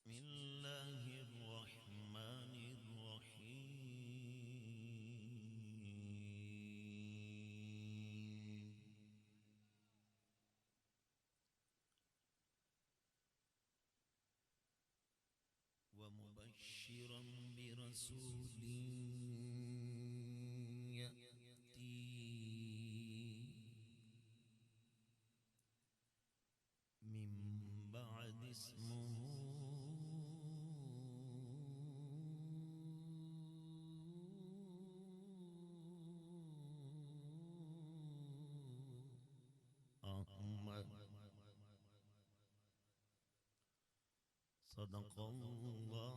بسم الله الرحمن الرحيم ومبشرا برسول يأتي من بعد اسمه أحمد صدق الله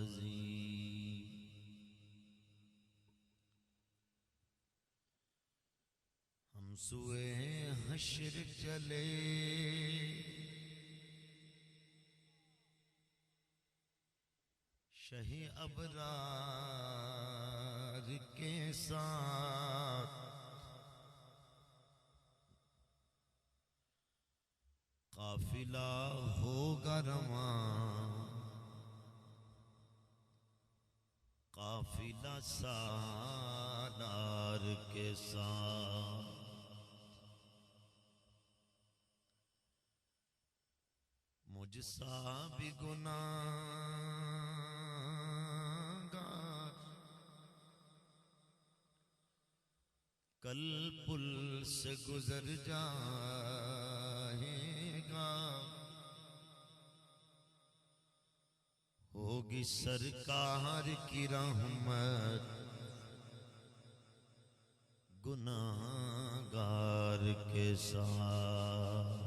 العظيم ہم سوئے حشر چلے شہ ابرار کے ساتھ قافلہ ہوگا رواں قافلہ سالار کے ساتھ مجھ سا بھی گناہگار کل پل سے گزر جائے گا ہوگی سرکار کی رحمت گناہگار کے ساتھ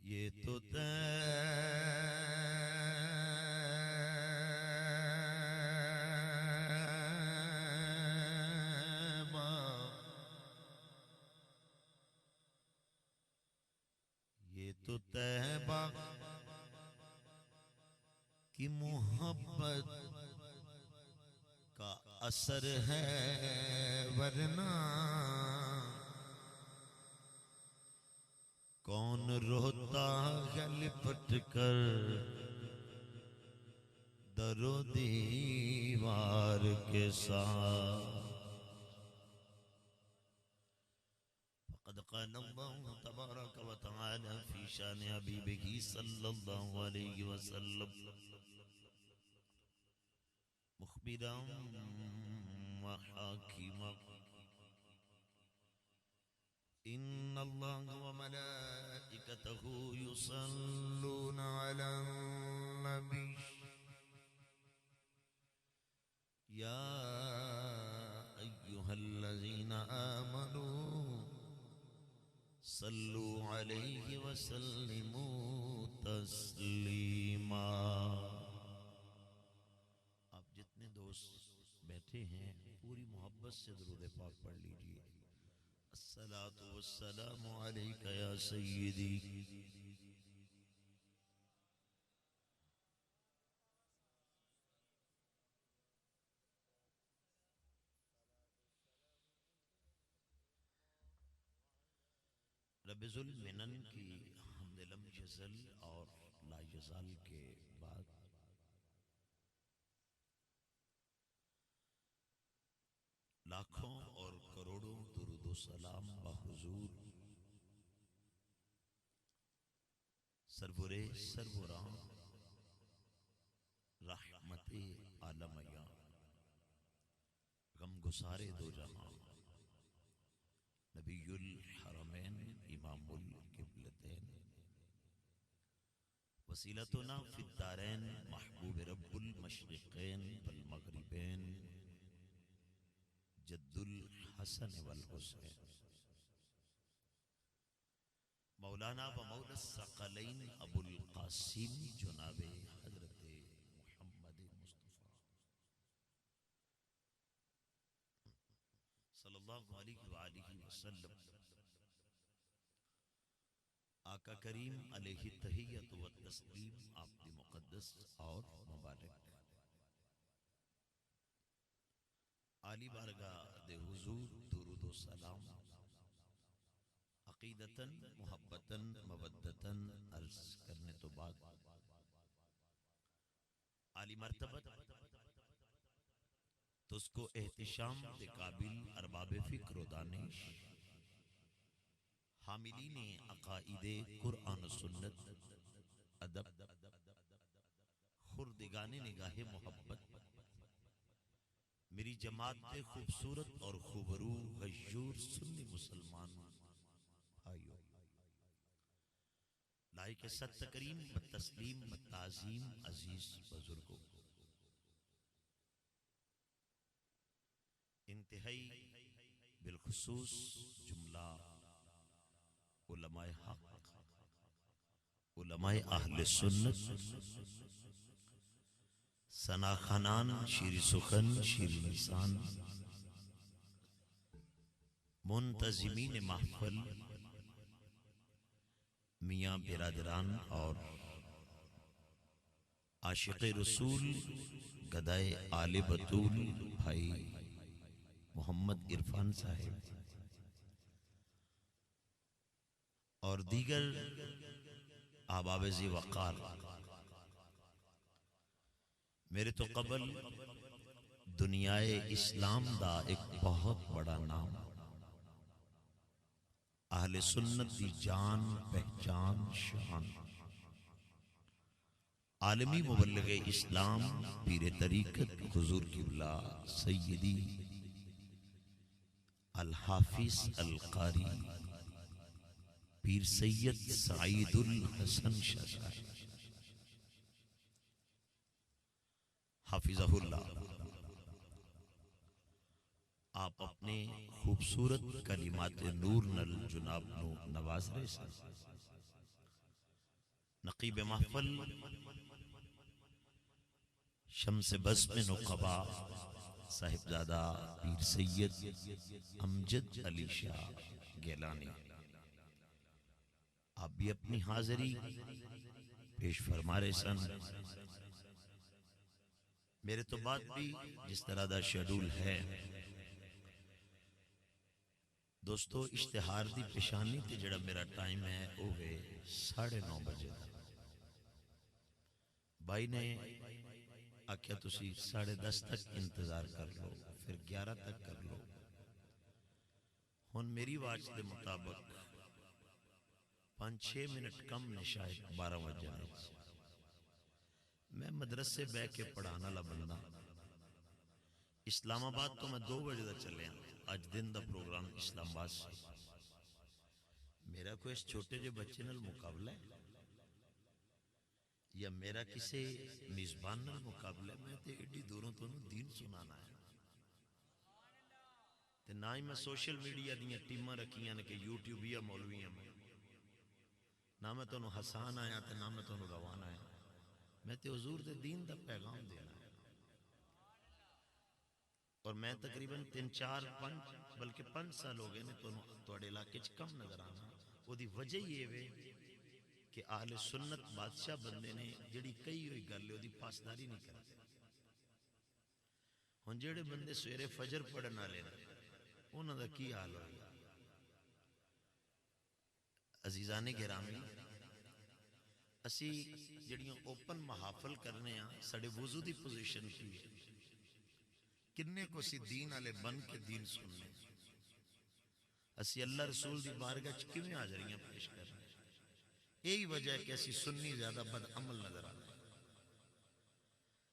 یہ تو طیبہ یہ تو طیبہ کی محبت کا اثر ہے ورنہ کون روتا ہے لپٹ کر در و دیوار کے ساتھ فقد قال الله تبارك وتعالى في شان حبيبه صلى الله عليه وسلم مخبرا وحاكما إن الله وملائكته يصلون على النبي يا أيها الذين آمنوا صلوا عليه وسلموا تسلیما۔ آپ جتنے دوست بیٹھے ہیں پوری محبت سے درود پاک پڑھ لیجئے۔ الصلاة والسلام علیک یا سیدی۔ رب ذوالمنن کی حمد لم یزل اور لا یزال کے بعد لاکھوں اور کروڑوں درود و سلام بحضور سرور سروراں رحمت عالمیہ غم گسارے دو جہاں نبی الحرمین امام القبلتین وسیلتنا فی الدارین محبوب رب المشرقین والمغربین جد الحسن والحسین مولانا و مولا الثقلین ابو القاسم جناب حضرت محمد مصطفیٰ صلی اللہ علیہ وآلہ وسلم آقا کریم علیہ تحیت و تسلیم آپ کی مقدس اور مبارک عالی بارگاہ دے حضور درود و سلام عقیدتاً محبتاً مودتاً عرض کرنے تو بعد عالی مرتبت تو اس کو احتشام دے قابل ارباب فکر و دانش حاملین عقائد قرآن و سنت ادب خردگان نگاہ محبت میری جماعت دے خوبصورت اور خوبرو غیور سنی مسلمان بھائیو، لائق ست تکریم و تسلیم و تعظیم عزیز بزرگوں، انتہائی بالخصوص جملہ علماء حق، علماء اہل سنت، ثنا خانان، شیر سخن، شیر لسان، منتظمین محفل، میاں برادران اور عاشق رسول گدائے آل بطول بھائی محمد عرفان صاحب اور دیگر احباب ذی وقار، میرے تو قبل دنیائے اسلام دا ایک بہت بڑا نام، اہل سنت دی جان پہچان شان، عالمی مبلغ اسلام پیر طریقت حضور قبلہ سیدی الحافظ القاری پیر سید سعید الحسن شاہ صاحب حافظہ اللہ، آپ اپنے خوبصورت کلمات نور نل جناب نو نواز رہے سن، نقیب محفل شمس بزم نقبہ صاحبزادہ پیر سید امجد علی شاہ گیلانی، آپ بھی اپنی حاضری پیش فرما رہے سن۔ میرے تو بات بھی جس طرح دا شیڈول ہے دوستو، اشتہار دی پیشانی تے جڑا میرا ٹائم ہے وہ ہے 9:30 بجے دا۔ بھائی نے آکھیا تسی 10:30 تک انتظار کر لو، پھر 11 تک کر لو۔ ہن میری واچ دے مطابق 5-6 منٹ کم نے، شاید 12 بجے۔ میں مدرسے بہ کے پڑھانا لا بندہ، اسلام آباد تو میں 2 بجے دا چلے ہیں، آج دن دا پروگرام اسلام آباد سے۔ میرا کوئی اس چھوٹے جو بچے نال مقابلہ ہے یا میرا کسی میزبان نال مقابلہ ہے؟ میں تے ایڈی دوروں تو دین سنانا ہے، تے نہ ہی میں سوشل میڈیا دیاں ٹیماں رکھیاں نے کہ یوٹیوبیا مولویاں میں، نہ میں تو حسان آیا تے نہ میں تو روان آیا، میں تے حضور دے دین دا پیغام دینا ہے۔ اور میں تقریباً 3-4-5 بلکہ 5 سال ہو گئے نے توڑے علاقے چ کم نظر آنا۔ وہ دی وجہ یہ ہے کہ اہل سنت بادشاہ بندے نے جڑی کئی ہوئی گل ہے وہ دی پاسداری نہیں کرتے۔ ہن جڑے بندے سویرے فجر پڑھن والے انہاں دا کی حال ہوگا؟ عزیزان گرامی، اسی جڑیاں اوپن محافل کرنے ہیں، ساڑے وضو دی پوزیشن کی ہے، کنے کو سی دین والے بن کے دین سننے، اسی اللہ رسول دی بارگاہ چ کیویں حاضریاں پیش کر رہے ہیں؟ یہی وجہ ہے کہ اسی سنی زیادہ بد عمل نظر آتے ہیں،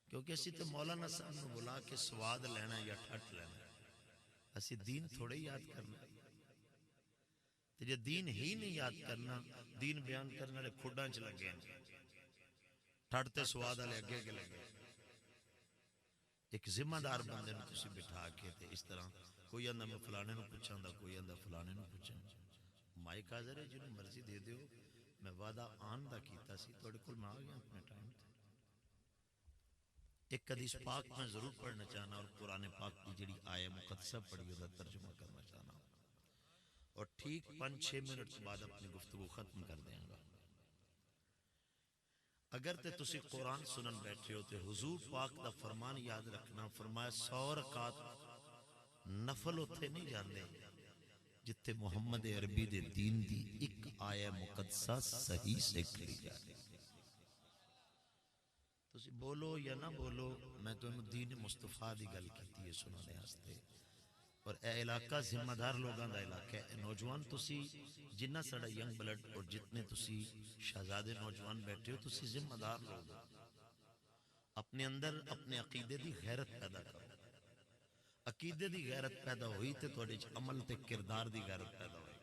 کیونکہ اسی تو مولانا صاحب نے بلا کے سواد لینا یا ٹھٹ لینا، اسی دین تھوڑے یاد کرنا۔ تو جے دین ہی نہیں یاد کرنا، دین بیان کرنے والے کھڈاں چ لگے ہیں، ٹھٹتے سواد والے اگے کے لگے۔ ایک ذمہ دار بندے نے تسی بٹھا کے تے اس طرح کوئی اندہ میں فلانے نو پوچھاں دا، کوئی اندہ فلانے نو پوچھاں، مائک حاضر ہے جنہوں مرضی دے دیو، میں وعدہ آن دا کیتا سی توڑے کل میں آگیا اپنے ٹائم تھے۔ ایک حدیث پاک میں ضرور پڑھنا چاہنا اور قرآن پاک کی جڑی آیہ مقدسہ پڑھی دا ترجمہ کرنا چاہنا، اور ٹھیک 5-6 منٹ بعد اپنی گفتگو ختم کر دیں گا۔ اگر تے تسی قرآن سنن بیٹھے ہو تے حضور پاک دا فرمان یاد رکھنا، فرمایا 100 رکعت نفل اتھے نہیں جاندے جتھے محمد عربی دے دین دی ایک آیہ مقدسہ صحیح سکھ لی جائے. تسی بولو یا نہ بولو، میں تو دین مصطفیٰ دی گل کیتی ہے سنانے واسطے. اور اے علاقہ ذمہ دار لوگاں دا علاقہ ہے. نوجوان تسی جنہ سڑا ینگ بلڈ اور جتنے تسی شہزادے نوجوان بیٹھے ہو، تسی ذمہ دار لوگ اپنے اندر اپنے عقیدے دی غیرت پیدا کرو. عقیدے دی غیرت پیدا ہوئی تے تواڈے وچ عمل تے کردار دی غیرت پیدا ہوئی.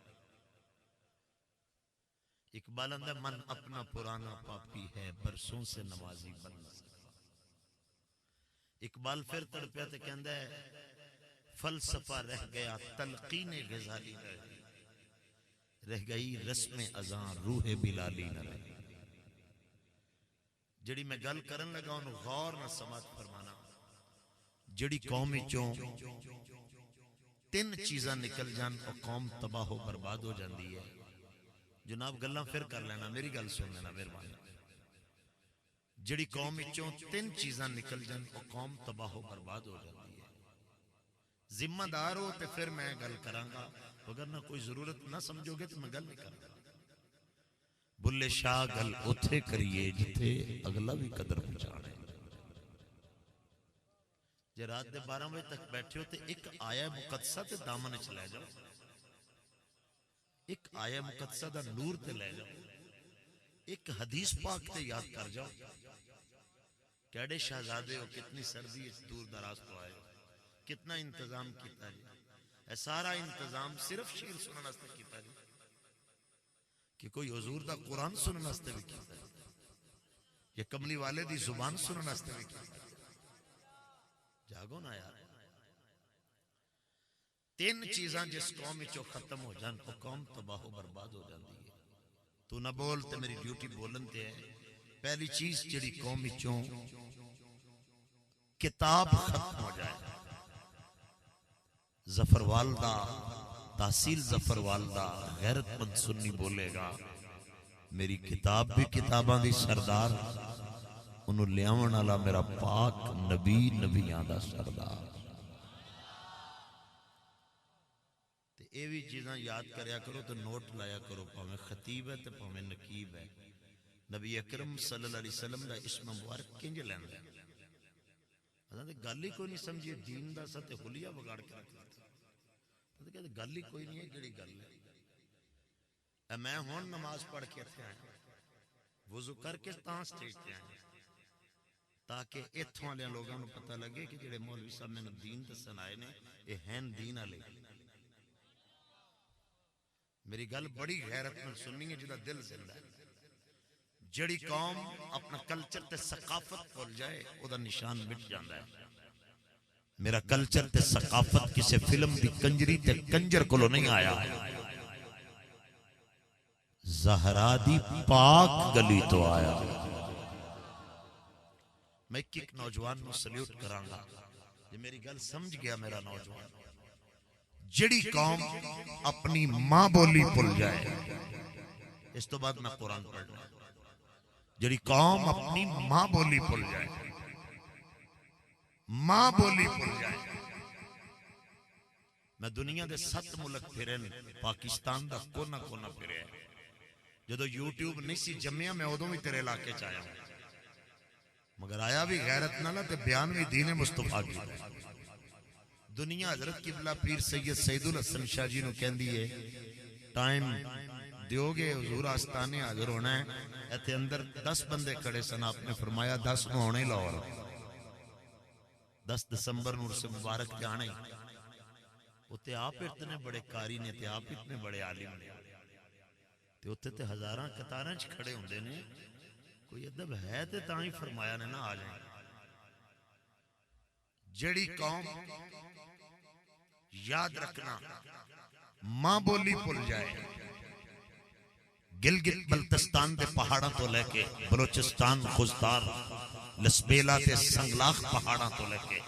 اقبال اندر من اپنا پرانا پاپی ہے، برسوں سے نمازی بن نہ سکا. اقبال پھر تڑپیا تے کہندا ہے فلسفہ رہ گیا تلقین غزالی رہ گئی رسم ازاں روح بلالی نہ رہی. جڑی میں گل کرن لگا انہوں غور نہ سماعت فرمانا. جڑی قوم چوں تین چیزاں نکل جان اور قوم تباہ و برباد ہو جاندی ہے. جناب گلاں پھر کر لینا، میری گل سن لینا مہربانی. جڑی قوم چوں تین چیزاں نکل جان اور قوم تباہ و برباد ہو جاندی ہے. ذمہ دار ہو تے پھر میں گل کراں گا، اگر نہ کوئی ضرورت نہ سمجھو گے تو میں گل نہیں کروں گا. بلے شاہ گل اتھے کریے جتھے اگلا بھی قدر پہنچانے. جے رات دے 12 بجے تک بیٹھے ہو تے ایک آیہ مقدسہ تے دامن وچ لے جاؤ، ایک آیہ مقدسہ دا نور تے لے جاؤ، ایک حدیث پاک تے یاد کر جاؤ. کیڑے شہزادے ہو، کتنی سردی اس دور دراز تو آئے، کتنا انتظام کیتا جی. اے سارا انتظام صرف شیر سنن واسطے کیتا جی کہ کوئی حضور دا قرآن سنن واسطے بھی کیتا ہے یا کملی والے دی زبان سنن واسطے بھی کیتا ہے. جاگو نا یار. تین چیزاں جس قوم چو ختم ہو جان وہ قوم تباہ و برباد ہو جاندی ہے. تو نہ بول تے میری ڈیوٹی بولن تے ہے. پہلی چیز جڑی قوم چوں کتاب ختم ہو جائے. ظفر والدہ تحصیل ظفر والدہ غیرت مند سنی بولے گا میری کتاب بھی کتاباں دی سردار، انہوں لیاون والا میرا پاک نبی نبیاں دا سردار. تے اے بھی چیزاں یاد کریا کرو تے نوٹ لایا کرو. پاویں خطیب ہے تے پاویں نقیب ہے. نبی اکرم صلی اللہ علیہ وسلم دا اسم مبارک کنج لیندا ہے. اساں تے گل ہی کوئی نہیں سمجھی دین دا سا تے حلیہ بگاڑ کے رکھ دتا. تے کہتے گل ہی کوئی نہیں ہے جڑی گل ہے. اے میں ہن نماز پڑھ کے اتھے آیا، وضو کر کے تاں سٹیج تے آیا تاکہ ایتھوں والے لوگاں نو پتہ لگے کہ جڑے مولوی صاحب نے دین دسن آئے نے اے ہیں دین والے. میری گل بڑی غیرت نال سننی ہے جدا دل زندہ ہے. جڑی قوم اپنا کلچر تے ثقافت بھول جائے او دا نشان مٹ جاندا ہے. میرا کلچر تے ثقافت کسے فلم دی کنجری تے کنجر کولو نہیں آیا، زہرا دی پاک گلی تو آیا. میں ایک نوجوان نو سلیوٹ کراں گا جے میری گل سمجھ گیا میرا نوجوان. جڑی قوم اپنی ماں بولی بھول جائے، اس تو بعد میں قرآن پڑھنا. جڑی قوم اپنی ماں بولی بھول جائے، ماں بولی بھول جائے. میں دنیا دے 7 ملک پھرے نے، پاکستان دا کونا کونا پھرے. جدو یوٹیوب نہیں سی جمعہ میں ادوں بھی تیرے علاقے چ آیا ہوں، مگر آیا بھی غیرت نہ تے بیان بھی دین مصطفیٰ کی. دنیا حضرت قبلہ پیر سید سید الحسن شاہ جی نو کہندی ہے ٹائم دیو گے حضور آستانے حاضر ہونا ہے. ایتھے اندر 10 بندے کھڑے سن، آپ نے فرمایا 10 نو ہونے لاہور 10 دسمبر نور سے مبارک جانے. اتے آپ اتنے بڑے قاری نے تے آپ اتنے بڑے عالم نے تے اتے تے ہزاراں قطاراں چ کھڑے ہوندے نے. کوئی ادب ہے تے تاں ہی فرمایا نے نا آ جائیں. جڑی قوم یاد رکھنا ماں بولی بھول جائے، گلگت بلتستان دے پہاڑاں تو لے کے بلوچستان خوزدار لسبیلا تے سنگلاخ پہاڑاں تو لے کے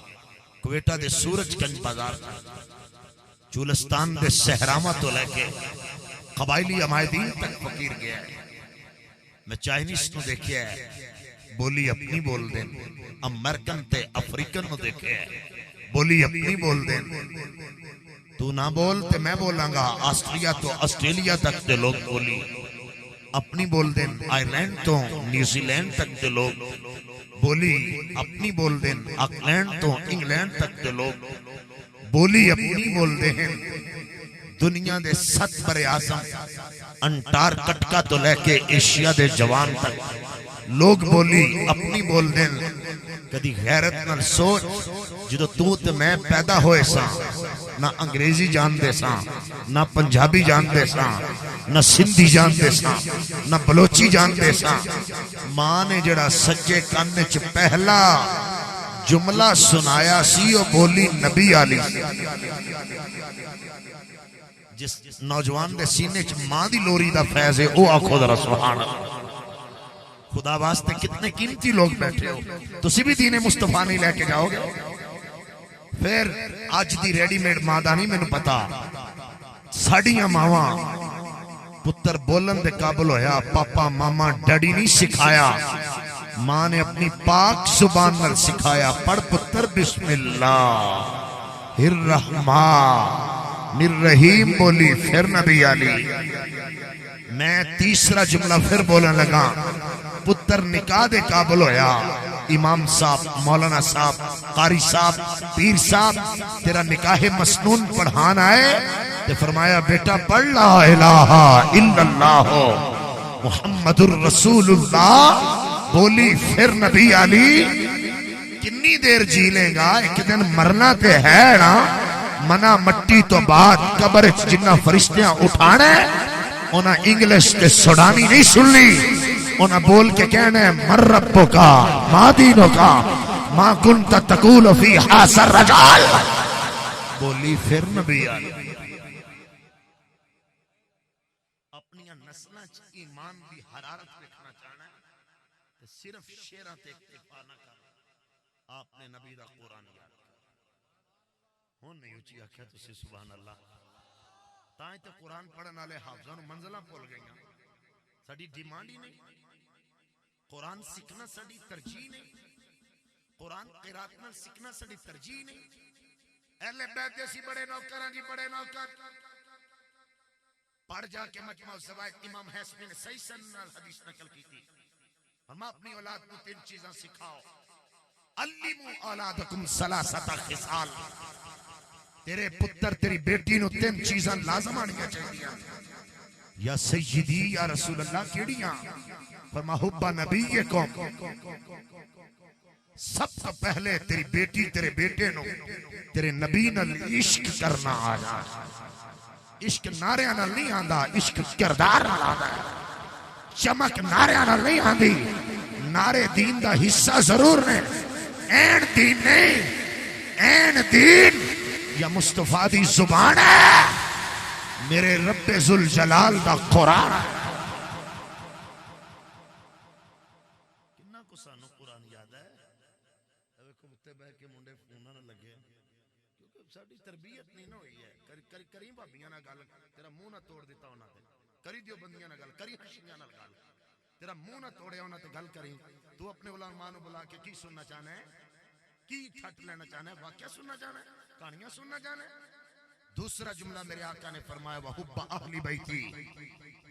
کوئٹہ دے سورج گنج بازار چولستان دے سہرامہ تو لے کے قبائلی عمائدین تک فقیر گیا ہے. میں چائنیس نو دیکھیا ہے بولی اپنی بول دیں، امریکن تے افریقن نو دیکھیا ہے بولی اپنی بول دیں. تو نہ بول تے میں بولاں گا. آسٹریا تو آسٹریلیا تک دے لوگ بولی اپنی بول دین. آئرلینڈ تو نیوزی لینڈ تک دے لوگ بولی اپنی بول دین. آکلینڈ تو انگلینڈ تک دے لوگ بولی اپنی بول دین. دنیا دے 7 بر اعظم انٹارکٹکا تو لے کے ایشیا دے جوان تک لوگ بولی اپنی بول دین. کدی غیرت نال سوچ جدو تو تے میں پیدا ہوئے ساں نہ انگریزی جان دے ساں نہ پنجابی جان دے ساں نہ سندھی جان دے ساں نہ بلوچی جان دے ساں. ماں نے جڑا سچے کان وچ پہلا جملہ سنایا سی وہ بولی نبی علی. جس نوجوان دے سینے چ ماں دی لوری دا فیض ہے او آکھو ذرا سبحان اللہ. خدا واسطے کتنے قیمتی لوگ بیٹھے ہو. تسی بھی دین مصطفیٰ نہیں لے کے جاؤ گے. پھر آج دی ریڈی میڈ ماں دا نہیں مینوں پتا. ساڈیاں ماواں پتر بولن دے قابل ہویا پاپا ماما ڈیڈی نہیں سکھایا. ماں نے اپنی پاک زبان نال سکھایا. پڑھ پتر بسم اللہ الرحمن الرحیم بولی. پھر نبی علی. میں تیسرا جملہ پھر بولن لگا. پتر نکاح دے قابل ہویا. امام صاحب مولانا صاحب قاری صاحب پیر صاحب تیرا نکاح مسنون پڑھان آئے تے فرمایا بیٹا پڑھ لا الہ الا اللہ محمد الرسول اللہ. بولی پھر نبی علی کنی دیر جی لے گا. ایک دن مرنا تے ہے نا. منا مٹی تو بعد قبر جنہ فرشتیاں اٹھانے انہاں انگلش تے سوڈانی نہیں سنلی. انہاں بول کے کہنے مر ربو کا ما دینو کا ما کنت تقول فی حاصر رجال. بولی پھر نبی علی. اپنی نسلہ چ ایمان دی حرارت رکھنا چاہنا ہے صرف شیراں تے اکتفا نہ کر. آپ نے نبی دا قرآن یاد کر. ہن نہیں اچھی آکھیا تسی سبحان اللہ. تائیں تے قرآن پڑھن والے حافظاں نوں منزلاں بھول گئیاں. ساڈی ڈیمانڈ ہی نہیں. قرآن سیکھنا ساڈی ترجیح نہیں. قرآن قرات نال سیکھنا ساڈی ترجیح نہیں. اہل بیت دے سی بڑے نوکراں جی بڑے نوکر پڑھ جا کے مجمع الزوائد امام حسبی نے صحیح سند نال حدیث نقل کی تھی. ہم اپنی اولاد کو 3 چیزاں سکھاؤ. علموا اولادکم ثلاثه خصال. تیرے پتر تیری بیٹی نو 3 چیزاں لازم آنیاں چاہیے. یا سیدی یا رسول اللہ کیڑیاں؟ فرما حب نبیکم. سب سے پہلے تیری بیٹی تیرے بیٹے نو تیرے نبی نال عشق کرنا آ جا. عشق نعریاں نال نہیں آندا. عشق کردار نال آندا ہے. چمک نعریاں نال نہیں آندی. نعرے دین دا حصہ ضرور نے. این دین نہیں. این دین یا مصطفیٰ دی زبان ہے. میرے رب ذوالجلال دا قرآن ہے. کنا کو سانو قرآن یاد ہے. ویکھو تے بیٹھ کے منڈے فوناں نہ لگے کیونکہ ساڈی تربیت نہیں نہ ہوئی ہے. کریم بھابیاں نال گل تیرا منہ نہ توڑ دیتا انہاں تے. کری دیو بندیاں نال گل. کری خشیاں نال گل. تیرا منہ نہ توڑیا انہاں تے گل کری. تو اپنے علماء نو بلا کے کی سننا چاہنا ہے؟ کی ٹھٹ لینا چاہنا ہے؟ واقعہ سننا چاہنا ہے؟ کہانیاں سننا چاہنا ہے؟ دوسرا جملہ میرے آقا نے فرمایا وحب اہل بیتی.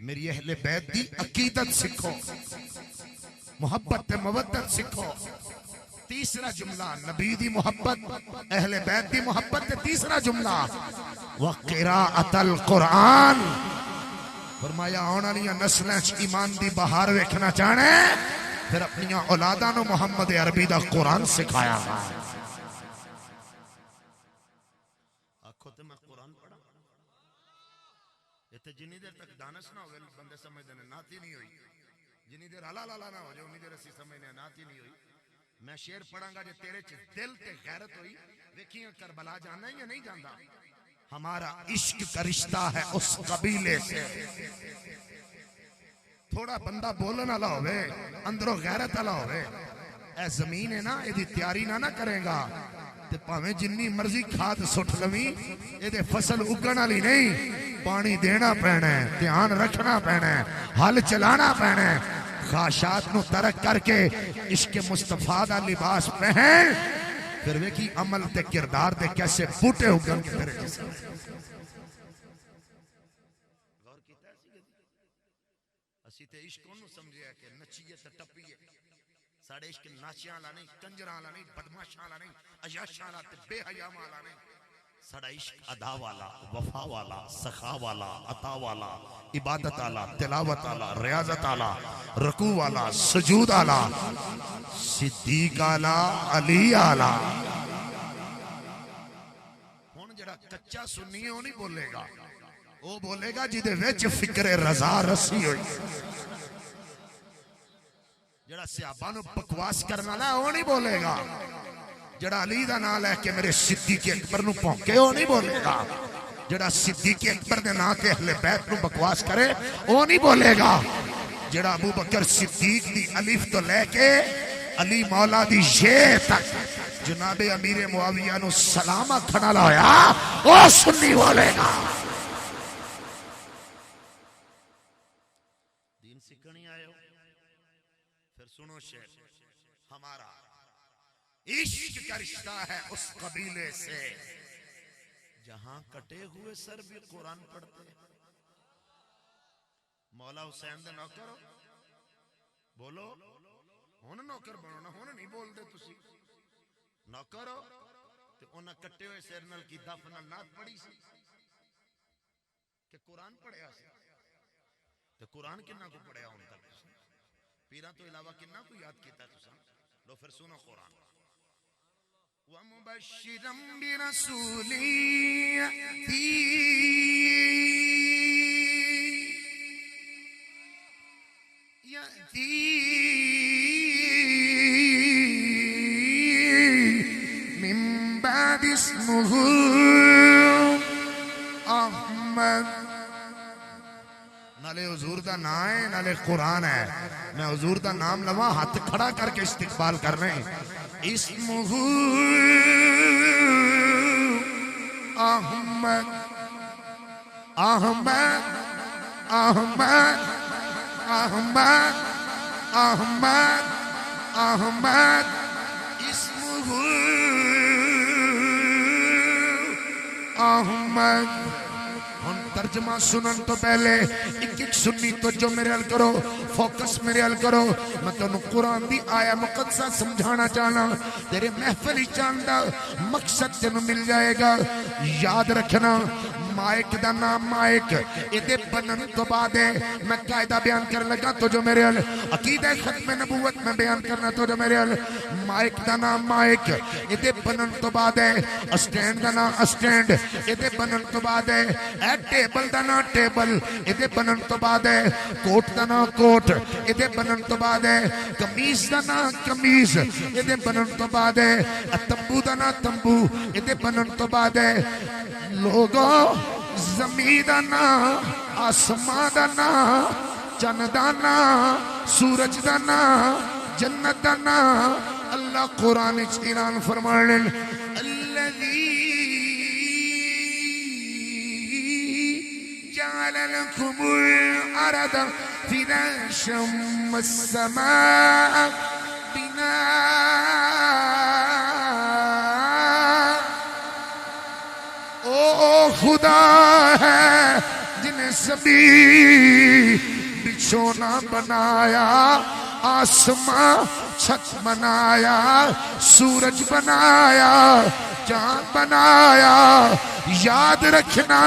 میری اہل بیت دی عقیدت سکھو. محبت مودت سکھو. تیسرا جملہ نبی دی محبت اہل بیت دی محبت. تیسرا جملہ وقراءۃ القرآن. فرمایا آن والیاں نسلاں چ ایمان دی بہار ویکھنا چاہنا ہے پھر اپنی اولاداں نو محمد عربی دا قرآن سکھایا. آکھو تے میں قرآن پڑھا. تے جنی دیر تک دانش نہ ہوئے بندے سمجھدے نے نعت ہی نہیں ہوئی. جنی دیر الا لا نہ ہو جائے انی دیر اسی سمجھنے نعت ہی نہیں ہوئی. میں شعر پڑھاں گا جو تیرے چ دل تے غیرت ہوئی. دیکھیے کربلا جانا ہے یا نہیں جاندا؟ ہمارا عشق کا رشتہ ہے اس قبیلے سے. تھوڑا بندہ بولن والا ہوئے اندروں غیرت والا ہوئے. اے زمین ہے نا ایدی تیاری نہ کرے گا تے پاویں جنی مرضی کھاد سٹ لویں ایدے فصل اگن والی نہیں. پانی دینا پینا ہے. دھیان رکھنا پینا ہے. ہل چلانا پینا ہے. خواہشات نو ترک کر کے عشق مصطفیٰ دا لباس پہن پھر ویکھی عمل تے کردار دے کیسے بوٹے اگن کے تیرے جسم غور کیتا ہے اسی تے عشق انہوں سمجھے کہ نچیے تے ٹپیے ساڑے عشق ناچیاں والا نہیں کنجراں والا نہیں بدماشاں والا نہیں عیاشاں والا تے بے حیاں والا نہیں ساڑا عشق ادا والا وفا والا سخا والا عطا والا عبادت والا تلاوت والا ریاضت والا رکوع والا سجود والا صدیق والا علی والا ہن جڑا کچا سنی ہے وہ نہیں بولے گا وہ بولے گا جدے وچ فکر رضا رسی ہوئی جڑا صحابہ نو بکواس کرنا نا وہ نہیں بولے گا جڑا علی دا نام لے کے میرے صدیق اکبر نو پونکے وہ نہیں بولے گا جڑا صدیق اکبر دے نام تے اہل بیت نو بکواس کرے وہ نہیں بولے گا جڑا ابو بکر صدیق دی الف تو لے کے علی مولا دی یہ تک جناب امیر معاویہ نو سلام کھڑا لایا وہ سنی بولے گا دین سکھنی آئے ہو پھر سنو شیخ ہمارا عشق کا رشتہ ہے اس قبیلے سے جہاں کٹے ہوئے سر بھی قرآن پڑھتے مولا حسین دے نوکر بولو ہون نوکر بنو نا ہون نہیں بول دے تسی نوکر ہو تے انہاں کٹے ہوئے سر نال کی دفن نات پڑھی سی کہ قرآن پڑھیا سی تے قرآن کنہ کو پڑھیا ہون تک پیران تو علاوہ کنہ کو یاد کیتا تسا لو پھر سنو قرآن وَمُبَشِّرًا بِرَسُولٍ يَأْتِي مِن بَعْدِ اسْمُهُ احمد نالے حضور دا نام ہے نالے قرآن ہے میں حضور دا نام لواں ہاتھ کھڑا کر کے استقبال کر رہے ہیں اسمہ احمد احمد احمد احمد احمد احمد اسمہ احمد ترجمہ سنن تو پہلے ایک ایک سنی تو جو میرے حل کرو فوکس میرے حل کرو میں تو قرآن دی آیا مقدسہ سمجھانا چاہنا تیرے محفلی چاندہ مقصد تینوں مل جائے گا یاد رکھنا مائک دا نام مائک ادھے بنن تو بعد ہے میں قائدہ بیان کر لگا تو جو میرے حل عقیدہ ختم نبوت میں بیان کرنا تو جو میرے حل مائک دا نام مائک ادھے بنن تو بعد ہے اسٹینڈ دا نام اسٹینڈ ادھے بنن تو بعد ہے ٹیبل دا نام ٹیبل ادھے بنن تو بعد ہے کوٹ دا نام کوٹ ادھے بنن تو بعد ہے کمیز دا نام کمیز ادھے بنن تو بعد ہے تمبو دا نام تمبو ادھے بنن تو بعد ہے لوگوں زمین دا نام آسمان دا نام چند دا نام سورج دا نام جنت دا نام اللہ قرآن اعلان فرمانے جعل لكم الأرض فراشا والسماء بناء او خدا ہے جن سبھی بچھونا بنایا آسمان چھت بنایا سورج بنایا چاند بنایا یاد رکھنا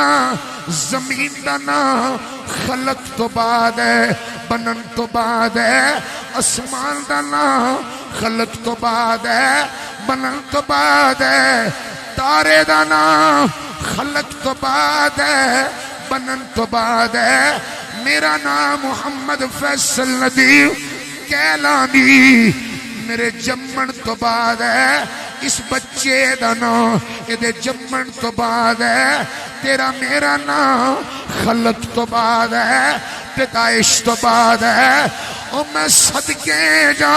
زمین دا نام خلق تو بعد ہے بنن تو بعد ہے اسمان دا نام خلق تو بعد ہے بنن تو بعد ہے تارے دا نام خلق تو بعد ہے بنن تو بعد ہے میرا نام محمد فیصل ندیم کیلانی میرے جمن تو بعد ہے اس بچے دا نام ادھے جمن تو بعد ہے تیرا میرا نام خلق تو بعد ہے پیدائش تو بعد ہے او میں صدقے جا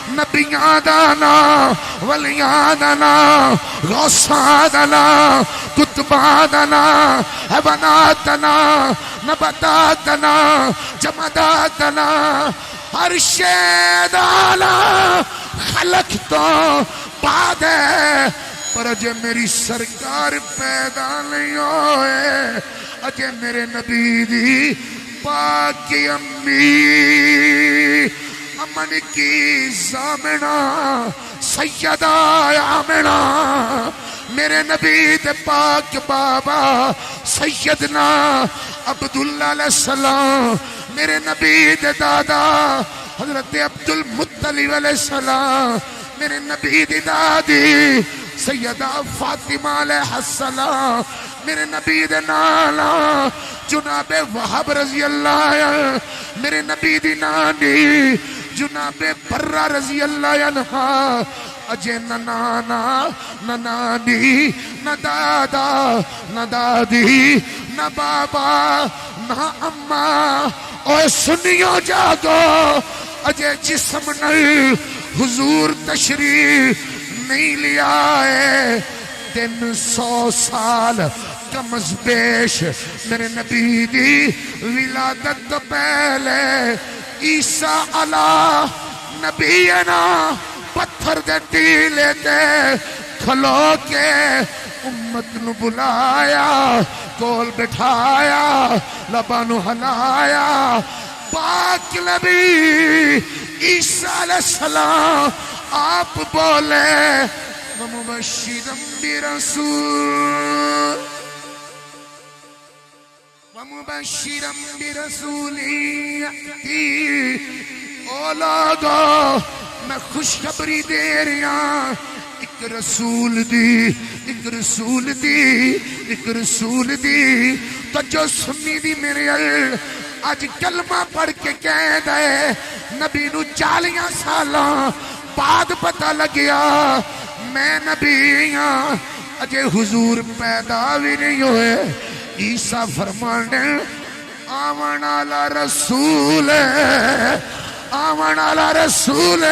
نبیاں دا نام ولیاں دا نام غوثاں دا نام کتباں دا نام حیوانات دا نام نباتات دا نام جمادات دا نام ہر شے دا نام خلق تو بعد ہے پر اجے میری سرکار پیدا نہیں ہوئے اجے میرے نبی دی پاک امی امن کی زامنہ سیدہ آمنہ میرے نبی دے پاک بابا سیدنا عبداللہ علیہ السلام میرے نبی دے دادا حضرت عبد المطلب علیہ السلام میرے نبی دی دادی سیدہ فاطمہ علیہ السلام میرے نبی دے نانا جناب وہب رضی اللہ عنہ میرے نبی دی نانی جناب برہ رضی اللہ عنہ اجے نہ نانا نہ نانی نہ دادا نہ دادی نہ بابا نہ اماں اوے سنیو جاگو اجے جسم نہیں حضور تشریف نہیں لیا ہے 300 سال کم از بیش میرے نبی دی ولادت تو پہلے عیسیٰ علیہ نبینا پتھر دے ٹیلے تے کھلو کے امت نو بلایا کول بٹھایا لبانو ہلایا پاک نبی عیسیٰ علیہ السلام آپ بولے ومبشرا برسول ومبشرا برسول یأتی او لوگو میں خوشخبری دے رہا ایک رسول دی ایک رسول دی ایک رسول دی تو جو سنی دی میرے آج کلمہ پڑھ کے کہہ دے نبی نو 40 سالاں بعد پتہ لگیا میں نبی ہاں اجے حضور پیدا بھی نہیں ہوئے عیسیٰ فرمانے آمن علی رسول آمن علی رسول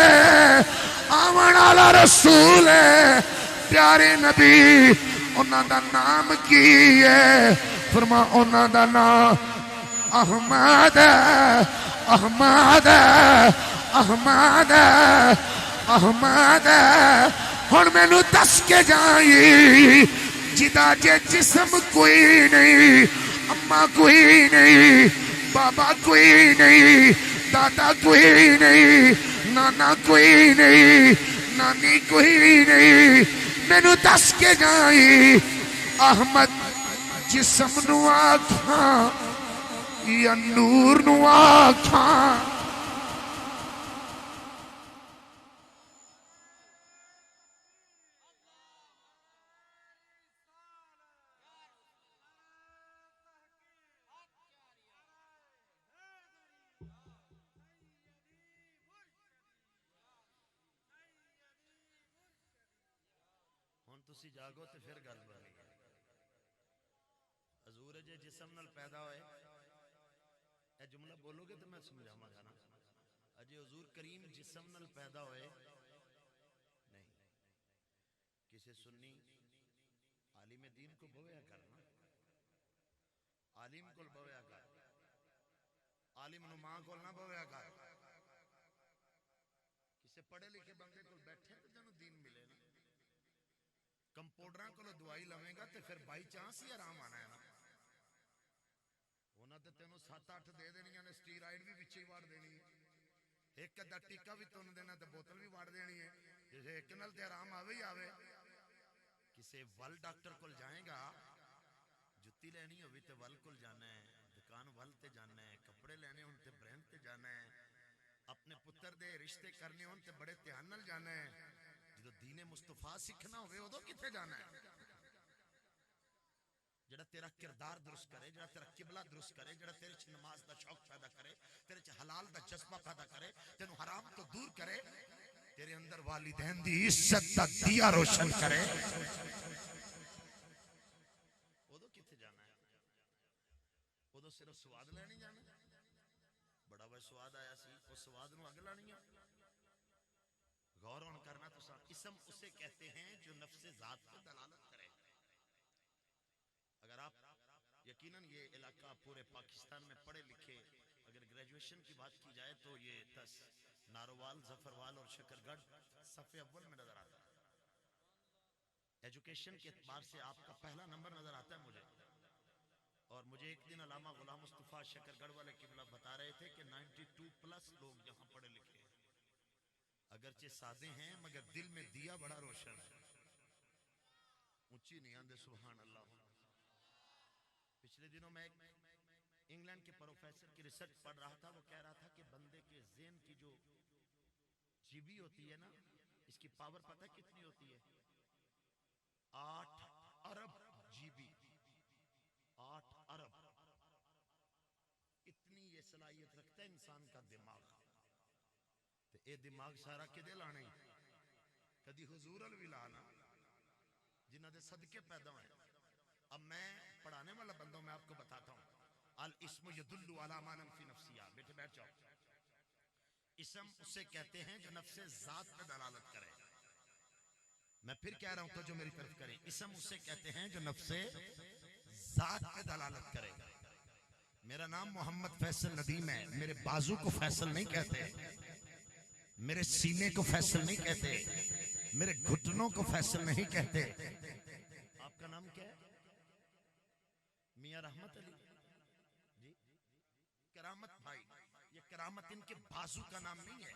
آمن علی رسول پیارے نبی انہاں دا نام کی ہے فرما انہاں دا نام احمد احمد احمد احمد ہن مینوں دس کے جائی جدا جے جسم کوئی نہیں اماں کوئی نہیں بابا کوئی نہیں دادا کوئی نہیں نانا کوئی نہیں نانی کوئی نہیں مینوں دس کے جائی احمد جسم نو آکھاں یا نور نو آکھاں تسی جاگو تے پھر گل بنی حضور جے جسم نال پیدا ہوئے اے جملہ بولو گے تو میں سمجھاواں گا نا اجے حضور کریم جسم نال پیدا ہوئے نہیں کسے سنی عالم دین کو بویا کرنا عالم کو بویا کر عالم نماں کو نہ بویا کر کسے پڑھے لکھے بندے کو بیٹھے تو جنہوں دین ملے نا کمپوڈراں کو دعائی لویں گا تے پھر بائی چانس ہی آرام آنا ہے نا ہونا تے تینوں 7-8 دے دینی ہے سٹیرائیڈ بھی بچے ہی وار دینی ہے ایک ادھا ٹیکہ بھی تون دینا تے بوتل بھی وار دینی ہے جیسے ایک نل تے آرام آوے ہی آوے کسے ول ڈاکٹر کل جائیں گا جتی لینی ہوئی تے ول کل جانا ہے دکان ول تے جانا ہے کپڑے لینے ہون تے برینڈ تے جانا ہے اپنے پتر دے رشتے کرنے ہون تے بڑے تیان نل جانا ہے جدو دین مصطفیٰ سکھنا ہوئے ادو کتھے جانا ہے جڑا تیرا کردار درست کرے جڑا تیرا قبلہ درست کرے جڑا تیرے چھ نماز دا شوق پیدا کرے تیرے چھ حلال دا جذبہ پیدا کرے تینوں حرام تو دور کرے تیرے اندر والدین دی عزت دا دیا روشن کرے ادو کتھے جانا ہے ادو صرف سواد لینی جانا بڑا وہ سواد آیا سی اس سواد نو اگ لانی ہے غور کرنا تو اسم اسے کہتے ہیں جو نفس ذات پر دلالت کرے اگر آپ یقیناً یہ علاقہ پورے پاکستان میں پڑھے لکھے اگر گریجویشن کی بات کی جائے تو یہ 10 ناروال ظفروال اور شکرگڑھ صف اول میں نظر آتا ہے ایجوکیشن کے اعتبار سے آپ کا پہلا نمبر نظر آتا ہے مجھے. اور مجھے ایک دن علامہ غلام مصطفیٰ شکر گڑھ والے قبلہ بتا رہے تھے کہ 92+ لوگ یہاں پڑھے لکھے ہیں، اگرچہ سادے ہیں مگر دل میں دیا بڑا روشن ہے. اونچی نہیں آندے سبحان اللہ. پچھلے دنوں میں ایک انگلینڈ کے پروفیسر کی ریسرچ پڑھ رہا تھا، وہ کہہ رہا تھا کہ بندے کے ذہن کی جو جی بی ہوتی ہے نا، اس کی پاور پتہ کتنی ہوتی ہے؟ 8 ارب جی بی. 8 ارب اتنی یہ صلاحیت رکھتا ہے انسان کا دماغ. تو اے دماغ سارا کدے لانے کدی حضور الوی لانا جنہ دے صدقے پیدا ہوئے. اب میں پڑھانے والا بندوں میں آپ کو بتاتا ہوں. الاسم یدل علی ما فی نفسیہ. بیٹھے بیٹھ جاؤ. اسم اسے کہتے ہیں جو نفس ذات پہ دلالت کرے. میں پھر کہہ رہا ہوں تو جو میری طرف کرے. اسم اسے کہتے ہیں جو نفس ذات پہ دلالت کرے. میرا نام محمد فیصل ندیم ہے. میرے بازو کو فیصل نہیں کہتے، میرے سینے کو فیصل نہیں کہتے، میرے گھٹنوں کو فیصل نہیں کہتے. آپ کا نام کیا ہے؟ میاں رحمت علی جی. کرامت بھائی، یہ کرامت ان کے بازو کا نام نہیں ہے،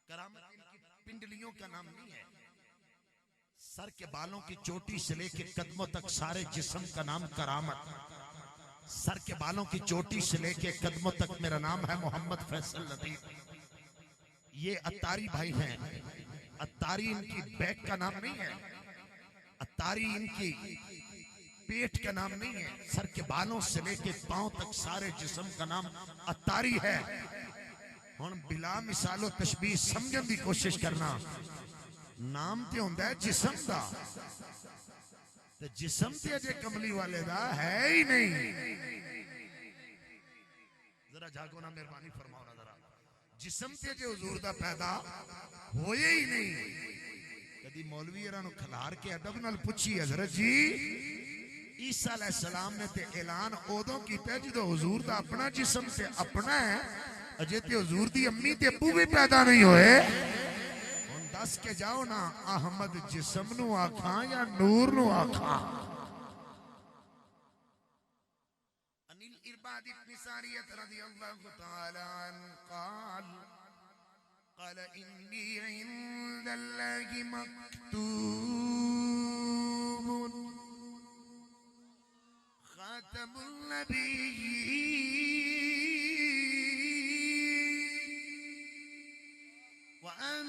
کرامت ان کی پنڈلیوں کا نام نہیں ہے. سر کے بالوں کی چوٹی سے لے کے قدموں تک سارے جسم کا نام کرامت. سر کے بالوں کی چوٹی سے لے کے قدموں تک میرا نام ہے محمد فیصل ندیم. یہ اتاری بھائی ہیں. اتاری ان کی بیک کا نام نہیں ہے، اتاری ان کی پیٹ کا نام نہیں ہے. سر کے بالوں سے لے کے پاؤں تک سارے جسم کا نام اتاری ہے. ہن بلا مثال و تشبیہ سمجھن دی کوشش کرنا. نام تے ہوندا ہے جسم دا، تے جسم تے اجے کملی والے دا ہے ہی نہیں. ذرا جاگو نا، مہربانی فرماؤ نا ذرا. جسم تے اجے حضور دا پیدا ہوئے ہی نہیں. کدی مولوی نو کھلار کے ادب نال پوچھی حضرت جی عیسیٰ علیہ السلام نے تے اعلان ادوں کیتا ہے جدو حضور دا اپنا جسم تے اپنا ہے، اجے تے حضور دی امی تے ابو بھی پیدا نہیں ہوئے. ہن دس کے جاؤ نا، احمد جسم نو آکھاں یا نور نو آکھاں؟ انیل ارباد ابن ساریت رضی اللہ تعالی عنہ قال انی عند اللہ مکتوب خاتم النبیین وان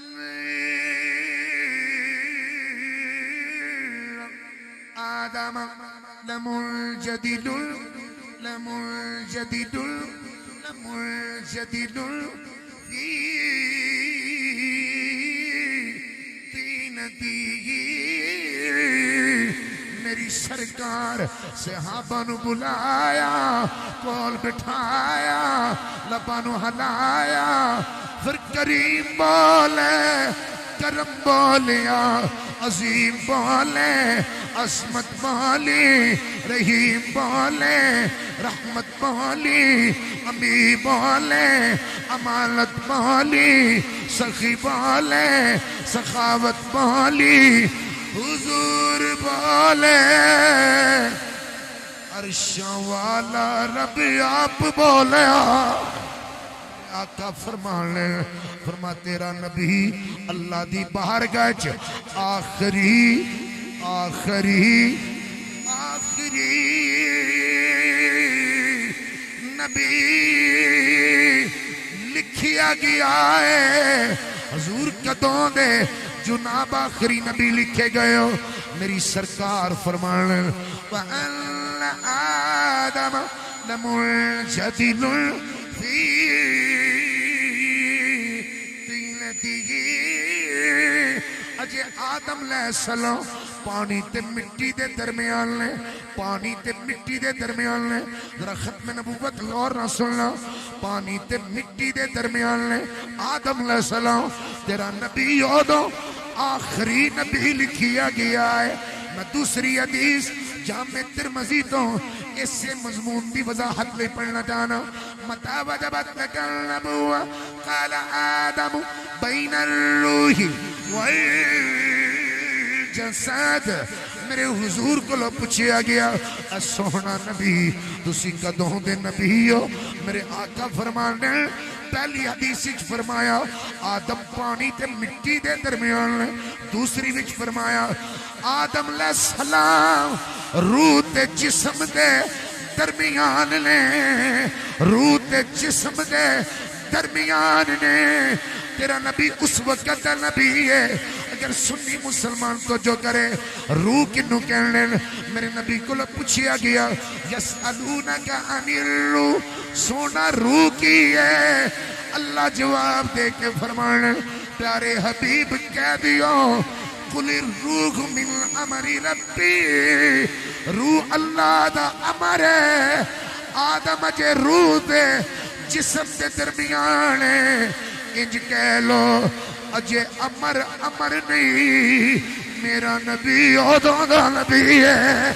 آدم لمنجدل فی طینتہ. میری سرکار صحابہ نو بلایا، کول بٹھایا، لباں نو ہلایا، پھر کریم بولے، کرم بولیا، عظیم بولے، عظمت بولی، رحیم بولے، رحمت بولی، امی بولے، امانت بولی، سخی بولے، سخاوت بولی، حضور بولے. عرشاں والا رب آپ بولیا. آقا فرمانے فرما تیرا نبی اللہ دی بارگاہ چ آخری نبی لکھیا گیا ہے. حضور کدوں دے جناب آخری نبی لکھے گئے ہو؟ میری سرکار فرمانے وَأَنَّ آدَمَ لَمُنْجَدِلٌ فِي طِينَتِهِ. اجے آدم علیہ السلام پانی تے مٹی دے درمیان نے، پانی تے مٹی دے درمیان نے. ذرا ختم نبوت غور نہ سننا. پانی تے مٹی دے درمیان نے آدم علیہ السلام. تیرا نبی ادو آخری نبی لکھیا گیا ہے. میں دوسری حدیث جامع ترمذی تو اس سے مضمون دی وضاحت لے پڑھنا چاہنا. متى وجبت لك النبوة قال آدم بين الروح والجسد جسد میرے حضور کو پوچھیا گیا اے سونا نبی تسی کدوں دے نبی ہو؟ میرے آقا فرمانے پہلی حدیث وچ فرمایا آدم پانی تے مٹی دے درمیان، دوسری وچ فرمایا آدم علیہ السلام روح تے جسم دے درمیان نے، روح تے جسم دے درمیان نے۔ تیرا نبی اس وقت دا نبی ہے۔ اگر سنی مسلمان تو جو کرے روح کنو کہنے، میرے نبی کو پوچھیا گیا یسألونک عن الروح، سونا روح کی ہے؟ اللہ جواب دے کے فرمانے پیارے حبیب کہہ دیو قل الروح من امر ربی، روح اللہ دا امر ہے۔ آدم جے روح دے جسم دے درمیان ہے، انج کہہ لو اجے امر نہیں، میرا نبی عہدوں دا نبی ہے۔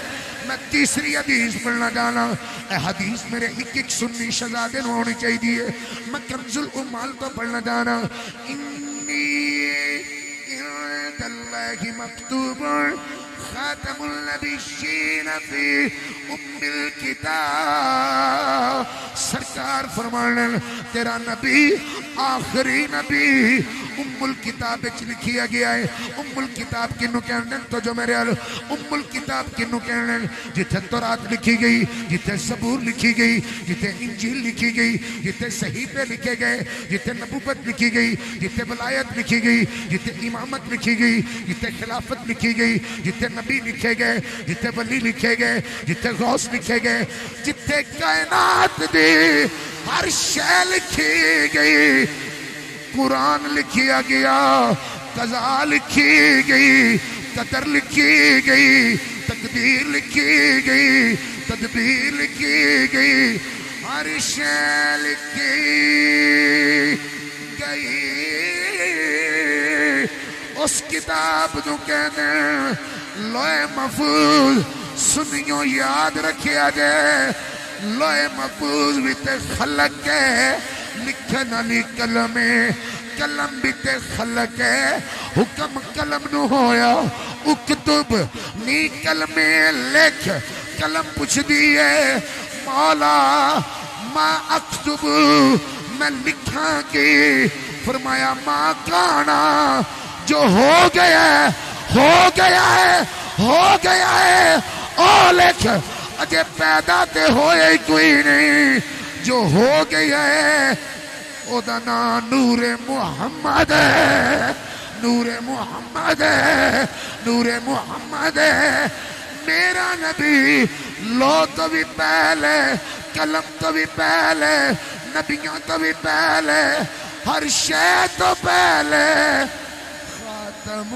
میں تیسری حدیث پڑھنا جانا، اے حدیث میرے ایک سنی شہزادے نو ہونی چاہیے۔ میں کنز الامال تو پڑھنا جانا، انی عند اللہ مکتوب خاتم النبیین فی الکتاب، سرکار فرمانے تیرا نبی آخری نبی الکتاب لکھیا گیا ہے۔ الکتاب کنو کہنے تو جو میرے الکتاب کنو کہنے جتھے تورات لکھی گئی، جتھے زبور لکھی گئی، جتھے انجیل لکھی گئی، جتھے صحیفے لکھے گئے، جتھے نبوت لکھی گئی، جتھے ولایت لکھی گئی، جتھے امامت لکھی گئی، جتھے خلافت لکھی گئی، جتھے نبی لکھے گئے، جتھے ولی لکھے گئے، جتھے غوث لکھے گئے، جتھے کائنات دی ہر شے لکھی گئی، قرآن لکھیا گیا، قضاء لکھی گئی، قدر لکھی گئی، تقدیر لکھی گئی، تدبیر لکھی گئی، ہر شے لکھی گئی۔ اس کتاب جو کہنے لوح محفوظ سنیوں یاد رکھیا جائے، لوح محفوظ بھی تے خلق ہے، لکھن علی قلم قلم بھی تے خلق ہے، حکم قلم نو ہویا اکتب نی قلم لکھ، قلم پوچھ دیئے مولا ما اکتب میں لکھاں کی، فرمایا ما کانا جو ہو گیا ہے ہو گیا ہے ہو گیا ہے، او لکھ اجے پیدا تے ہوئے کوئی نہیں، جو ہو گیا ہے او دا نام نور محمد ہے، نور محمد ہے، نور محمد ہے۔ میرا نبی لو تو بھی پہلے، قلم تو بھی پہلے، نبیوں تو بھی پہلے، ہر شے تو پہلے، خاتم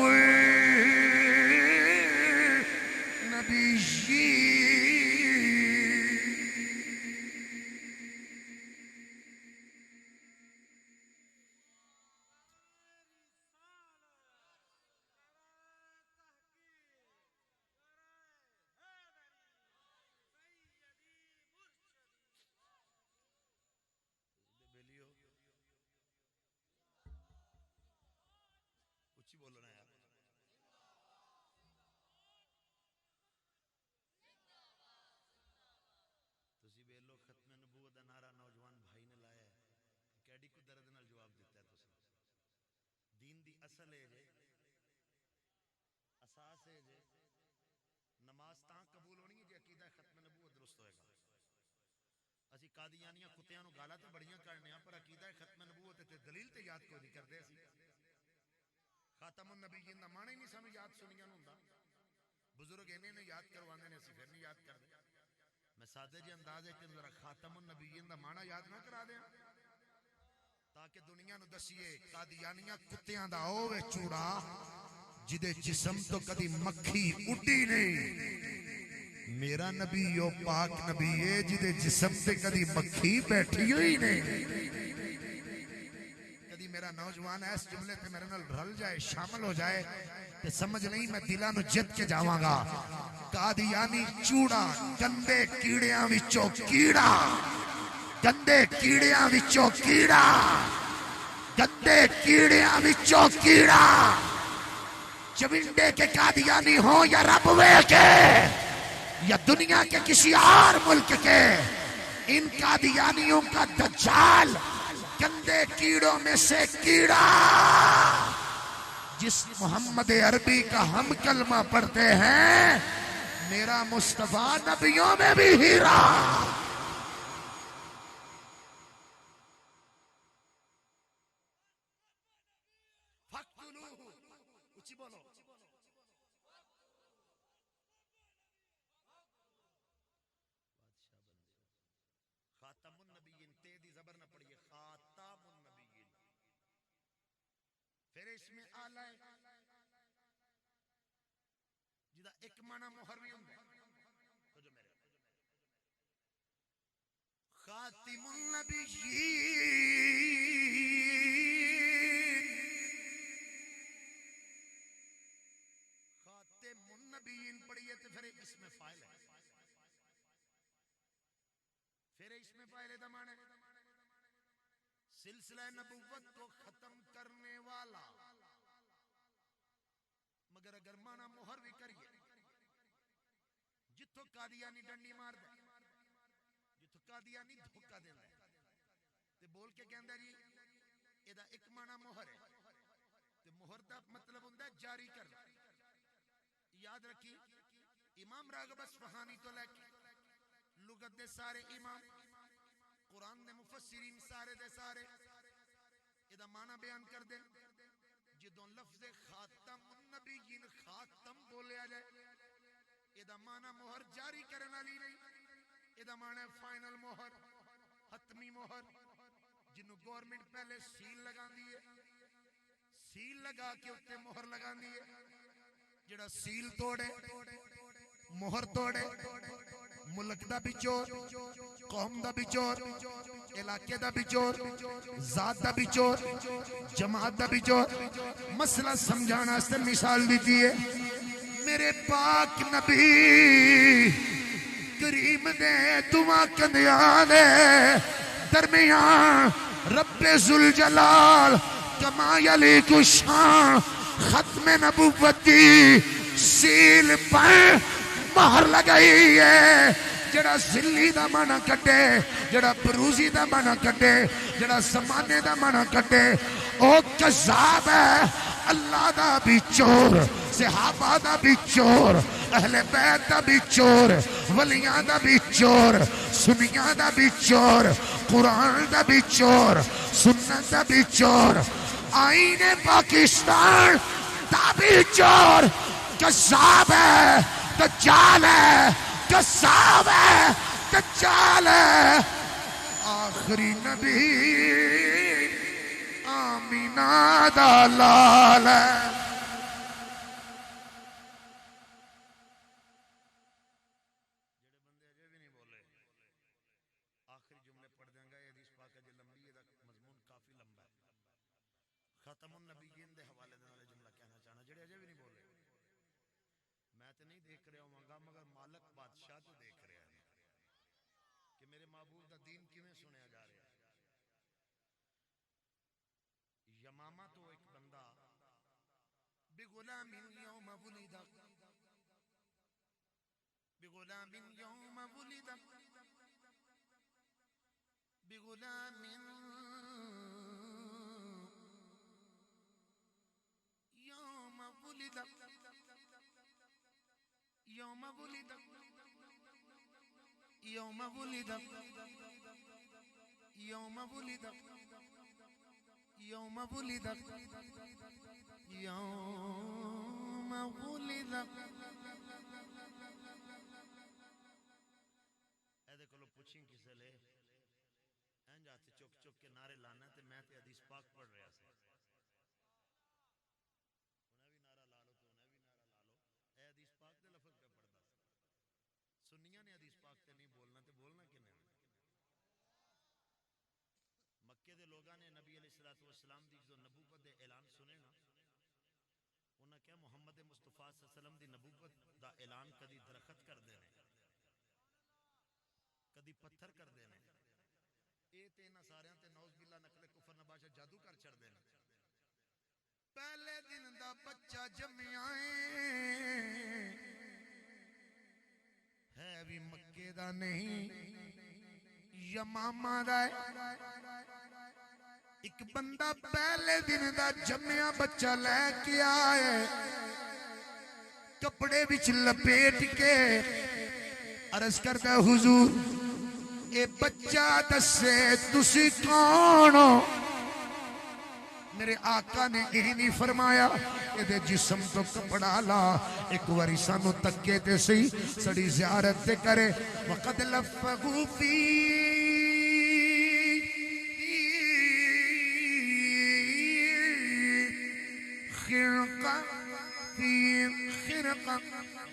قادیانیاں کتیاں نو گالا تے بڑیاں کرنے پر عقیدہ ختم نبوت تے دلیل تے یاد کوئی نہیں کردے سی۔ خاتم النبیین دا معنی نہیں سانو یاد سنیاں ہوندا، بزرگ انہیں یاد کرواندے نے، اسی پھر نہیں یاد کردے۔ میں سادے جی انداز ہے کہ ذرا خاتم النبیین دا معنی یاد نہ کرا دیں تاکہ دنیا نو دسیے قادیانیاں کتیاں دا ہوے چوڑا جدے جسم تو کدی مکھی اڈی نہیں، میرا نبی یو پاک نبی ہے جدے جسم تے کدی مکھی بیٹھی ہوئی نہیں۔ کدی میرا نوجوان ہے اس جملے تے میرے نال رل جائے، شامل ہو جائے تے سمجھ نہیں میں دلاں نو جت کے جاواں گا۔ قادیانی چوڑا گندے کیڑیاں وچوں کیڑا، گندے کیڑیاں وچوں کیڑا، گندے کیڑیاں وچوں کیڑا، چونڈے کے قادیانی ہوں یا ربوے کے یا دنیا کے کسی اور ملک کے، ان قادیانیوں کا دجال گندے کیڑوں میں سے کیڑا، جس محمد عربی کا ہم کلمہ پڑھتے ہیں، میرا مصطفیٰ نبیوں میں بھی ہیرا۔ اچھی بولو، خاتم النبیین، تیدی زبر نہ پڑھئے، خاتم النبیین، پھر اس میں آلہ جدہ ایک معنی مہر بھی ہوں تو جو میرے خاتم النبیین، خاتم النبیین پڑھئے تو پھر اس میں فائل ہے، پھر اس میں فائل ہے دمانے سلسلہ نبوت کو ختم کرنے والا، مگر اگر مانا مہر بھی کریے، جتو قادیانی ڈنڈی مار دے، جتو قادیانی دھوکہ دے دے، تے بول کے کہندہ جی ایدہ ایک مانا مہر ہے، تے مہر دا مطلب ہوندہ ہے جاری کرنا۔ یاد رکھی امام راغب اصفہانی تو لے کے لغت دے سارے امام، قرآن دے مفسرین سارے دے سارے ایدہ معنی بیان کر دے، جدوں لفظ خاتم النبیین خاتم بولے آ جائے، ایدہ معنی مہر جاری کرنا لی نہیں، ایدہ معنی فائنل مہر، حتمی مہر، جنہوں گورنمنٹ پہلے سیل لگا دیئے، سیل لگا کے اتے مہر لگا دیئے، جڑا سیل توڑے مہر توڑے، ملک دا بھی چور، قوم دا بھی چور، علاقے دا بھی چور، ذات دا بھی چور، جماعت دا بھی چور۔ مسئلہ سمجھانا سے مثال دیتی ہے، میرے پاک نبی کریم دے دعا کندیانے درمیان رب ذوالجلال کما یلیق الشان ختم نبوتی سیل پر مہر لگائی ہے، جڑا ذلی دا معنی کٹے، جڑا بروزی دا معنی کٹے، جڑا زمانے دا معنی کٹے، او کذاب ہے، اللہ دا بھی چور، صحابہ دا بھی چور، اہل بیت دا بھی چور، ولیاں دا بھی چور، سنیاں دا بھی چور، قرآن دا بھی چور، سنت دا بھی چور، آئین پاکستان دا بھی چور، کذاب ہے، دجال ہے، کذاب ہے، دجال ہے۔ آخری نبی آمینہ دا لال ہے۔ آخری جملے پڑھ دیں گا، یہ حدیث پاک ہے جو لمبی ہے، مضمون کافی لمبا ہے۔ ختم النبیین دے حوالے دے والے جملہ کہنا چاہنا، جڑے اجے بھی نہیں بولے، میں تو نہیں دیکھ رہا ہوں گا، مگر مالک بادشاہ تو دیکھ رہا ہے کہ میرے محبوب دا دین کیویں سنیا جا رہا ہے۔ یمامہ تو ایک بندہ بغلام یوم ولد، بغلام یوم ولد، بغلام یوم ولد، یوم ولد، یوم ولد، یوم ولد، یوم ولد، یوم ولد۔ اے دیکھو لو پوچھیں کسے لے این جاتے چک چک کے نعرے لانا تے میں تے حدیث پاک پڑھ رہا سے، انہیں بھی نعرہ لا لو تو انہیں بھی نعرہ لا لو، اے حدیث پاک دے لفظ پہ پڑھتا سے، سنیاں نے حدیث پاک تے نہیں بولنا تے بولنا کنے۔ مکے دے لوگاں نے نبی علیہ السلام دی جو نبوت دے اعلان سنے نا، انہاں کیا محمد مصطفیٰ صلی اللہ علیہ وسلم دی نبوت دا اعلان کدی درخت کر دینے، کدی پتھر کر دینے، اے تے انہاں ساریاں تے نعوذ باللہ نقل کفر نباشا جادو کر چھڑ دینے، پہلے دن دا بچہ جمیا ہے بھی مکے دا نہیں یمامہ دا ہے ایک بندہ پہلے دن دا جمیا بچہ لے کے آئے کپڑے بچ لپیٹ کے عرض کرتا حضور اے بچہ دسے تسی کون ہو میرے آقا نے یہی نہیں فرمایا کہ جسم تو کپڑا لا ایک واری سانو تکے تے سی سڑی زیارت تے کرے وقد لفہو فی خرقہ فی خرقہ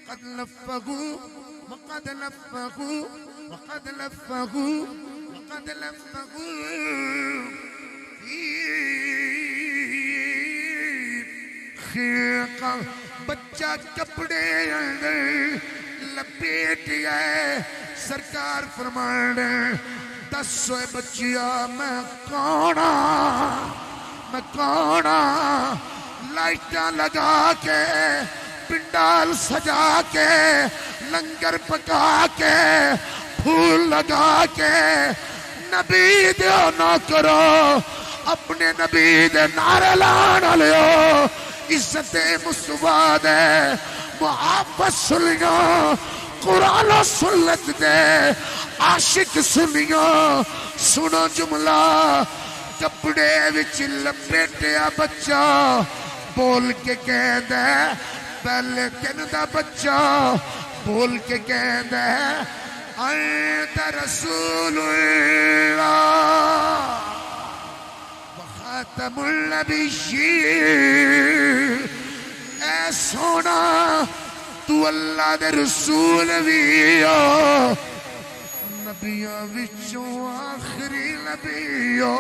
قد لفہو وقد لفہو وقد لفہو وقد لفہو خرقہ بچہ کپڑے اندر لپیٹ گئے سرکار فرمانے دسو بچیا میں کونا لائٹاں لگا کے پنڈال سجا کے لنگر پکا کے پھول لگا کے نبی دیو نہ کرو اپنے نبی دے نعرے لانا لیو عزت مصطفیٰ دے محبت سنیو قرآن و سنت دے عاشق سنیو سنو جملہ کپڑے وچ لپیٹیا بچہ بول کے کہہ دے پہلے دن دا بچہ بول کے کہہ دے انت رسول اللہ خاتم النبیین اے سونا تو اللہ دے رسول بھی ہو نبیوں وچوں آخری نبی ہو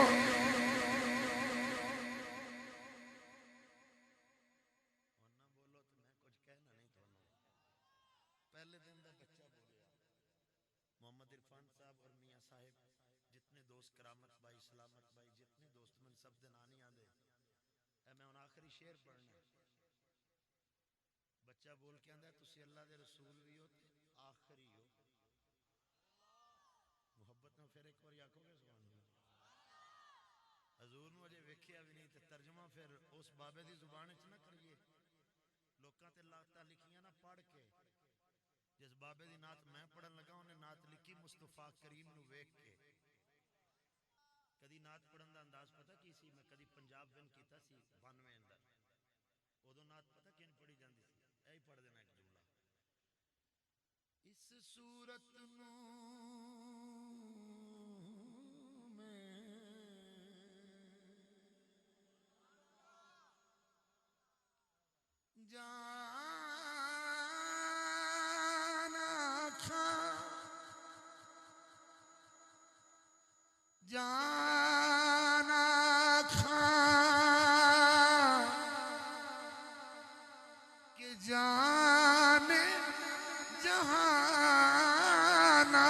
پہلے دن دا بچہ بولیا محمد عرفان صاحب اور میاں صاحب جتنے دوست کرامت بھائی سلامت بھائی جتنے دوست من سب دن آنی آدھے اے میں ان آخری شعر پڑھنا بچہ بول کے آندھا ہے تسی اللہ دے رسول بھی ہو آخری ہو محبت میں پھر ایک اور آکھو گے سبحان اللہ حضور مجھے ویکھیا بھی نہیں تے ترجمہ پھر اس بابے دی زبان وچ نہ کریے لوکاں تے لاتا لکھیاں نہ پڑھ کے جس بابے دی نعت میں پڑھن لگا انہیں نعت لکھی مصطفیٰ کریم نو ویکھ کے کدی نعت پڑھن دا انداز پتہ کی سی میں کدی پنجاب ون کیتا سی 92 اندر ادو نعت پتہ کین پڑھی جاندی سی اے پڑھ دینا ایک جملہ اس صورت نو میں جانا کھان کہ جانے جہانا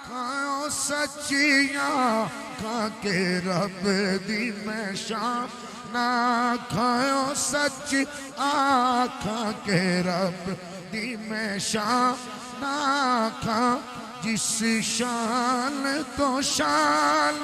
کھاؤ سچیاں کھا کے رب دی میں شام نہ کھاؤ سچ آکھاں کے رب دی میں شام نہ کھا جس شان تو شان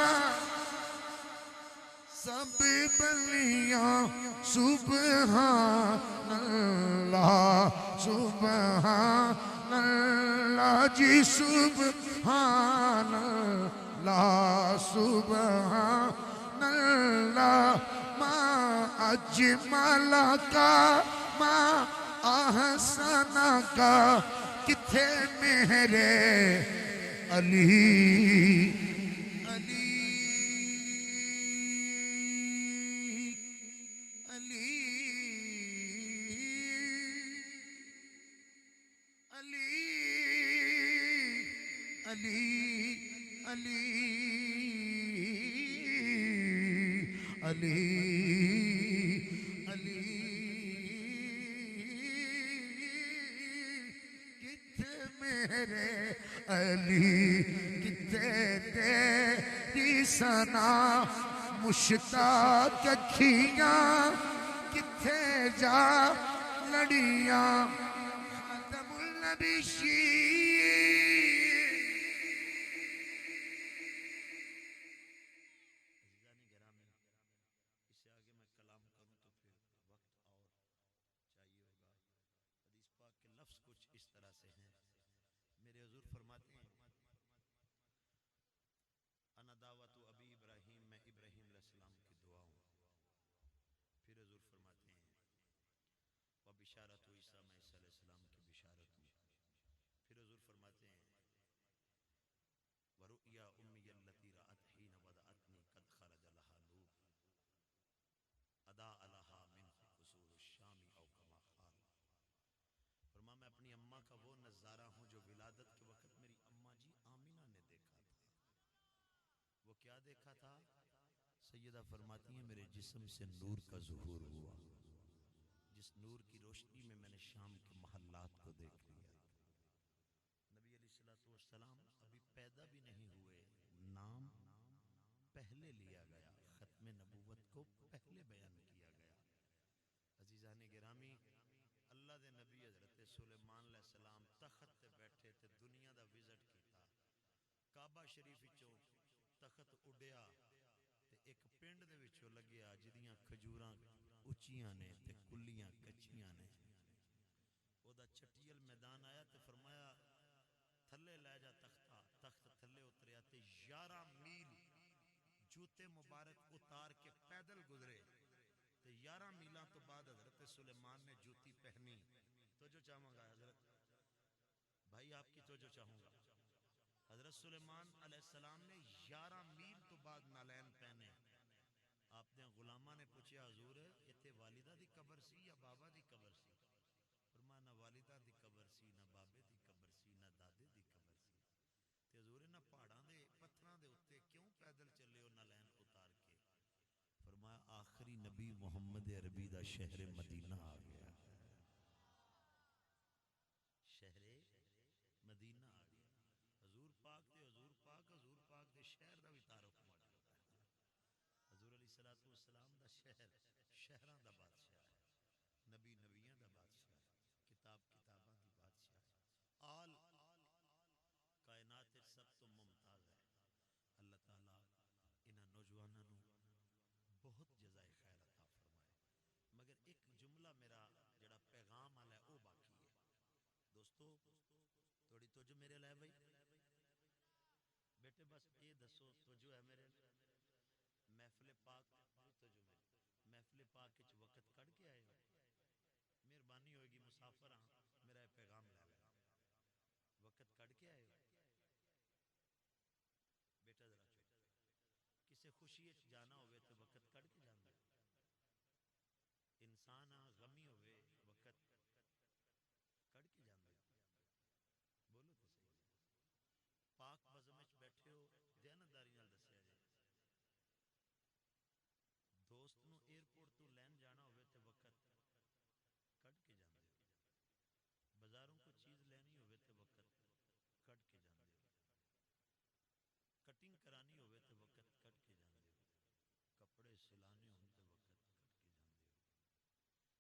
سب بلیاں سبحان اللہ سبحان اللہ جی سبحان اللہ سبحان اللہ ما اجمل کا ما احسن کا کتھے میرے علی علی علی علی علی علی علی علی میرے علی کتے تیری سنا مشتاق کھیاں کتھے جا لڑیاں خاتم النبیین عزیزان گرامی، اس سے آگے میں کلام کروں تو پھر وقت اور چاہیے ہوگا۔ حدیث پاک کے لفظ کچھ اس طرح سے ہیں، میرے حضور فرماتے ہیں انا دعوت ابی ابراہیم، میں ابراہیم علیہ السلام کی دعا ہوں۔ پھر حضور فرماتے ہیں و بشارت عیسیٰ، میں عیسیٰ علیہ السلام کی بشارت ہوں۔ پھر حضور فرماتے ہیں ورؤیا امی التی رأت حین ودعتنی قد خرج لها نور ادا لها منه قصور الشام او کما قال۔ فرما میں اپنی اماں کا وہ نظارہ ہوں جو ولادت کے وقت میری اماں جی آمینہ نے دیکھا تھا۔ وہ کیا دیکھا تھا؟ سیدہ فرماتی ہیں میرے جسم سے نور کا ظہور ہوا، جس نور کی روشنی میں میں نے شام کے محلات کو دیکھ لیا۔ نبی علیہ السلام ابھی پیدا بھی نہیں ہوئے، نام پہلے لیا گیا، ختم نبوت کو پہلے بیان کیا گیا۔ عزیزان گرامی، اللہ دے نبی حضرت سلیمان علیہ السلام تخت تے بیٹھے تے دنیا دا وزٹ کیتا، کعبہ شریف وچوں تخت اڈیا تے ایک پنڈ دے وچوں لگیا جدیاں کھجوراں اچیاں نے تے کلیاں کچیاں نے۔ او دا چٹیل میدان آیا تے فرمایا تھلے لے جا تختہ، تخت تھلے اتریا تے 11 میل جوتے مبارک اتار کے پیدل گزرے تے 11 میلوں تو بعد حضرت سلیمان نے جوتی پہنی۔ توجہ چاہوں گا حضرت بھائی، آپ کی توجہ چاہوں گا۔ حضرت سلیمان علیہ السلام نے 11 میل تو بعد نالین پہنے۔ آپ نے غلامہ نے پوچھا حضور اتنے والدہ دی قبر سی یا بابا دی قبر سی؟ فرمایا نہ والدہ دی قبر سی، نہ بابے دی قبر سی، نہ دادے دی قبر سی۔ تے حضور نہ پہاڑاں دے پتھراں دے اتے کیوں پیدل چلے ہو نالین اتار کے؟ فرمایا آخری نبی محمد عربی دا شہر مدینہ آ گیا، شہر مدینہ آ گیا۔ حضور پاک تے حضور پاک دے شہر دا بھی تعارف موجود ہے۔ حضور علیہ السلام دا شہر شہراں دا بادشاہ ہے، نبی نبیاں دا بادشاہ ہے، کتاب کتاباں دی بادشاہ ہے، آل کائنات سب تو ممتاز ہے۔ اللہ تعالیٰ انہاں نوجوانوں نو بہت جزائے خیر عطا فرمائے۔ مگر ایک جملہ میرا جڑا پیغام والا ہے وہ باقی ہے۔ دوستو تھوڑی توجہ میرے لائے بھائی، بیٹے بس یہ دسو توجہ ہے میرے محفل پاک توجہ میری محفل پاک وچ وقت کڈ کے آئے ہو؟ مہربانی ہوئے گی مسافر ہاں میرا یہ پیغام لے لے، وقت کڈ کے آئے ہو؟ بیٹا ذرا چپ، کسے خوشی جانا ہوئے تو وقت کڈ کے جانا ہے؟ انسان غمی ہوئے وقت کڈ کے جانا ہے؟ بولو تو صحیح، پاک بزم وچ بیٹھے ہو دیانتداری نال دسیا جائے، دوست نو ایئرپورٹ تو لین جانا ہوئے تو وقت کڈ کے جاندے ہو، بازاروں کو چیز لینی ہوئے تو وقت کڈ کے جاندے ہو، کٹنگ کرانی ہوئے تو وقت کڈ کے جاندے ہو، کپڑے سلانے ہوں تو وقت کڈ کے جاندے ہو۔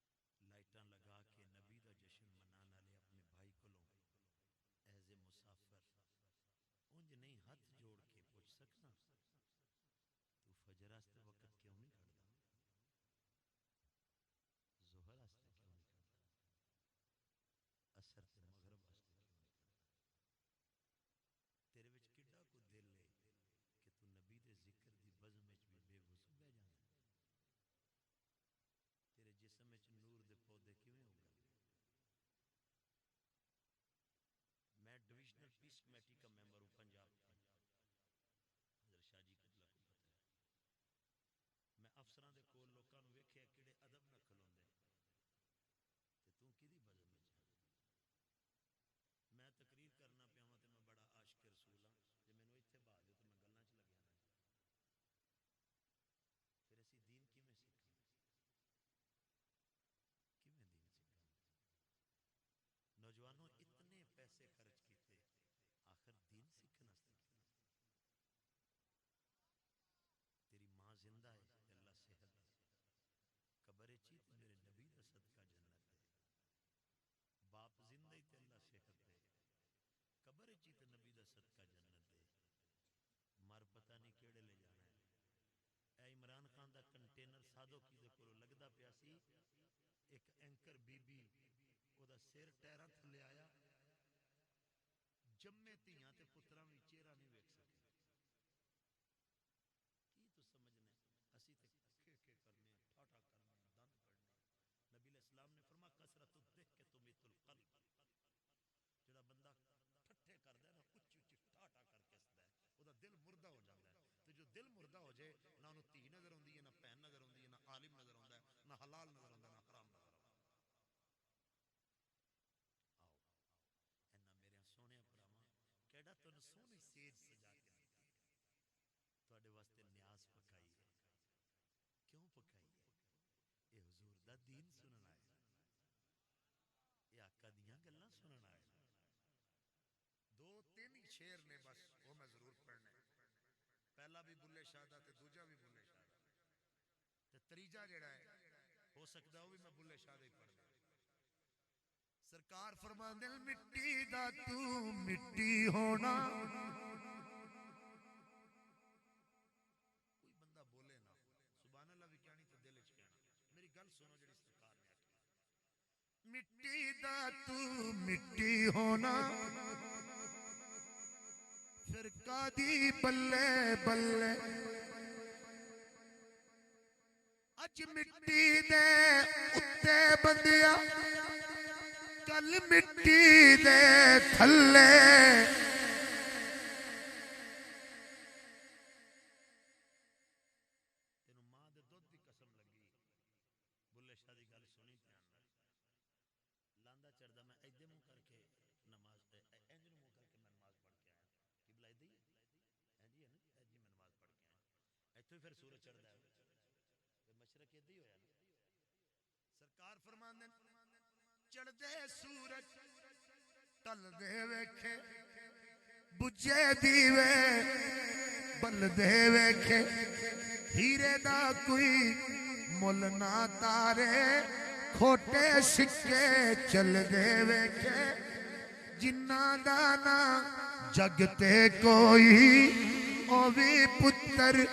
ایک اینکر بی بی او دا سر ٹیراں تھلے آیا جمے تیاں تے پتراں وی چہرہ نہیں ویکھ سکے کی تو سمجھنے اسی تے کے کرنے ٹھاٹا کرنے دند کڈنے نبی علیہ السلام نے فرمایا کثرت الضحک تمیت القلب جڑا بندہ ٹھٹھے کردا ہے نا اچھی اچھی ٹھاٹا کر کے ہسدا ہے او دا دل مردہ ہو جاندا ہے تے جو دل مردہ ہو جائے نہ اونوں تھی نظر اوندی ہے نہ بہن نظر اوندی ہے نہ عالم نظر اوندا ہے نہ حلال نظر اوندا ہے نہ حرام نظر اوندا ہے آؤ اینا میرے سونے پراواں کیڑا تن سونی سیج سجا کے دتی ہے تواڈے واسطے نیاز پکائی ہے کیوں پکائی ہے اے حضور دا دین سنن آئے اے آقا دیاں گلاں سنن آئے دو تین ہی شعر نے بس وہ میں ضرور پڑھنے پہلا بھی بلے شاہ دا تے دوجا بھی بلے شاہ دا تے تریجا جڑا ہے ہو سکتا ہے وہ بھی میں بلے شاہ دا ہی پڑھ دیں سرکار فرماندے مٹی دا تو مٹی ہونا کوئی بندہ بولے نا سبحان اللہ بھی کہانی تے دل وچ کہنا میری گل سنو جڑی سرکار نے آکھی مٹی دا تو مٹی ہونا پھر کادی بلے بلے اج مٹی دے اتے بندیا کل مٹی دے تھلے تینوں ماں دے دودھ دی قسم لگی بلے شاہ دی گل سنی دھیان نال لاندا چڑھدا میں ایدے منہ کر کے نماز انج نو منہ کر کے میں نماز پڑھ کے آیا قبلہ ایدے ہی ہے جی ہے نا جی میں نماز پڑھ کے آیا ایتھوں ہی پھر سورج چڑھدا ہے تے مشرق ایدے ہی ہویا نا سرکار فرماندے چڑھدے سورج ٹل دے ویکھے بجے دیوے بل دے ویکھے ہیرے دا کوئی مل نہ تارے کھوٹے سکے چل دے ویکھے جنہ دانا جگ تے کوئی او بھی پتر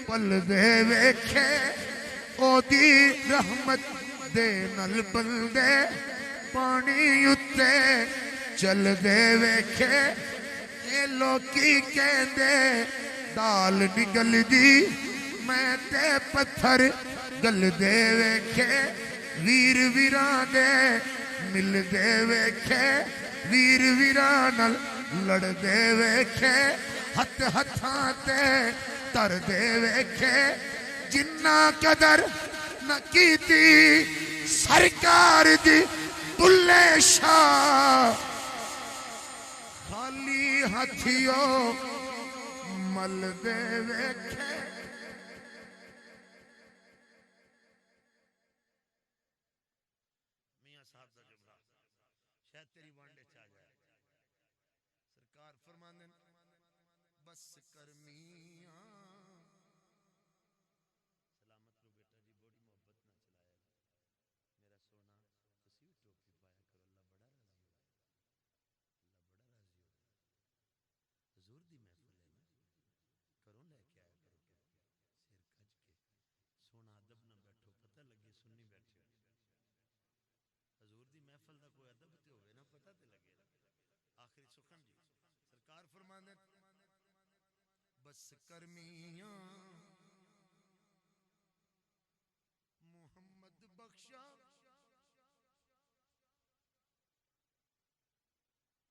پل دے ویکھے او دی رحمت دے نل بندے پانی اتے چل دے ویکھے اے لوکی کہندے دال نگل دی میں تے پتھر گل دے ویکھے ویر ویران دے مل دے ویکھے ویر ویران لڑ دے ویکھے ہتھ ہتھاں تے تر دے ویکھے جنہ قدر نہ کیتی سرکار دی بلے شاہ خالی ہتھیو مل دے ویکھے میاں صاحب دا جملہ شاید تیری وانڈے چاہ جائے سرکار فرماندے بس کر میاں سلامت رو بیٹا جی بڑی محبت نہ چلایا میرا سونا تسی بھی ٹوپی پایا کرو اللہ بڑا راضی ہوگا اللہ بڑا راضی ہوگا حضور دی محفل ہے نا کروں لے کے آیا کرو ٹوپی سر کج کے سونا ادب نہ بیٹھو پتہ لگے سنی بیٹھے حضور دی محفل دا کوئی ادب تے ہوئے نا پتہ تے لگے آخری سخن جی سرکار فرماندے بس کر میاں محمد بخشا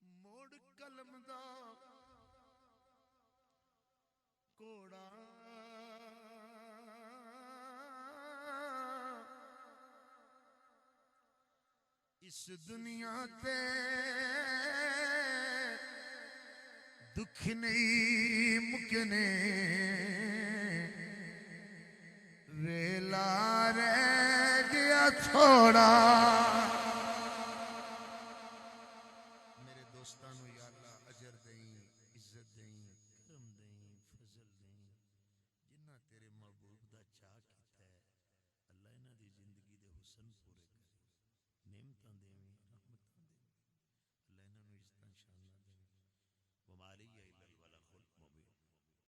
موڑ کلم دا کوڑا اس دنیا تے دکھ نہیں مکنے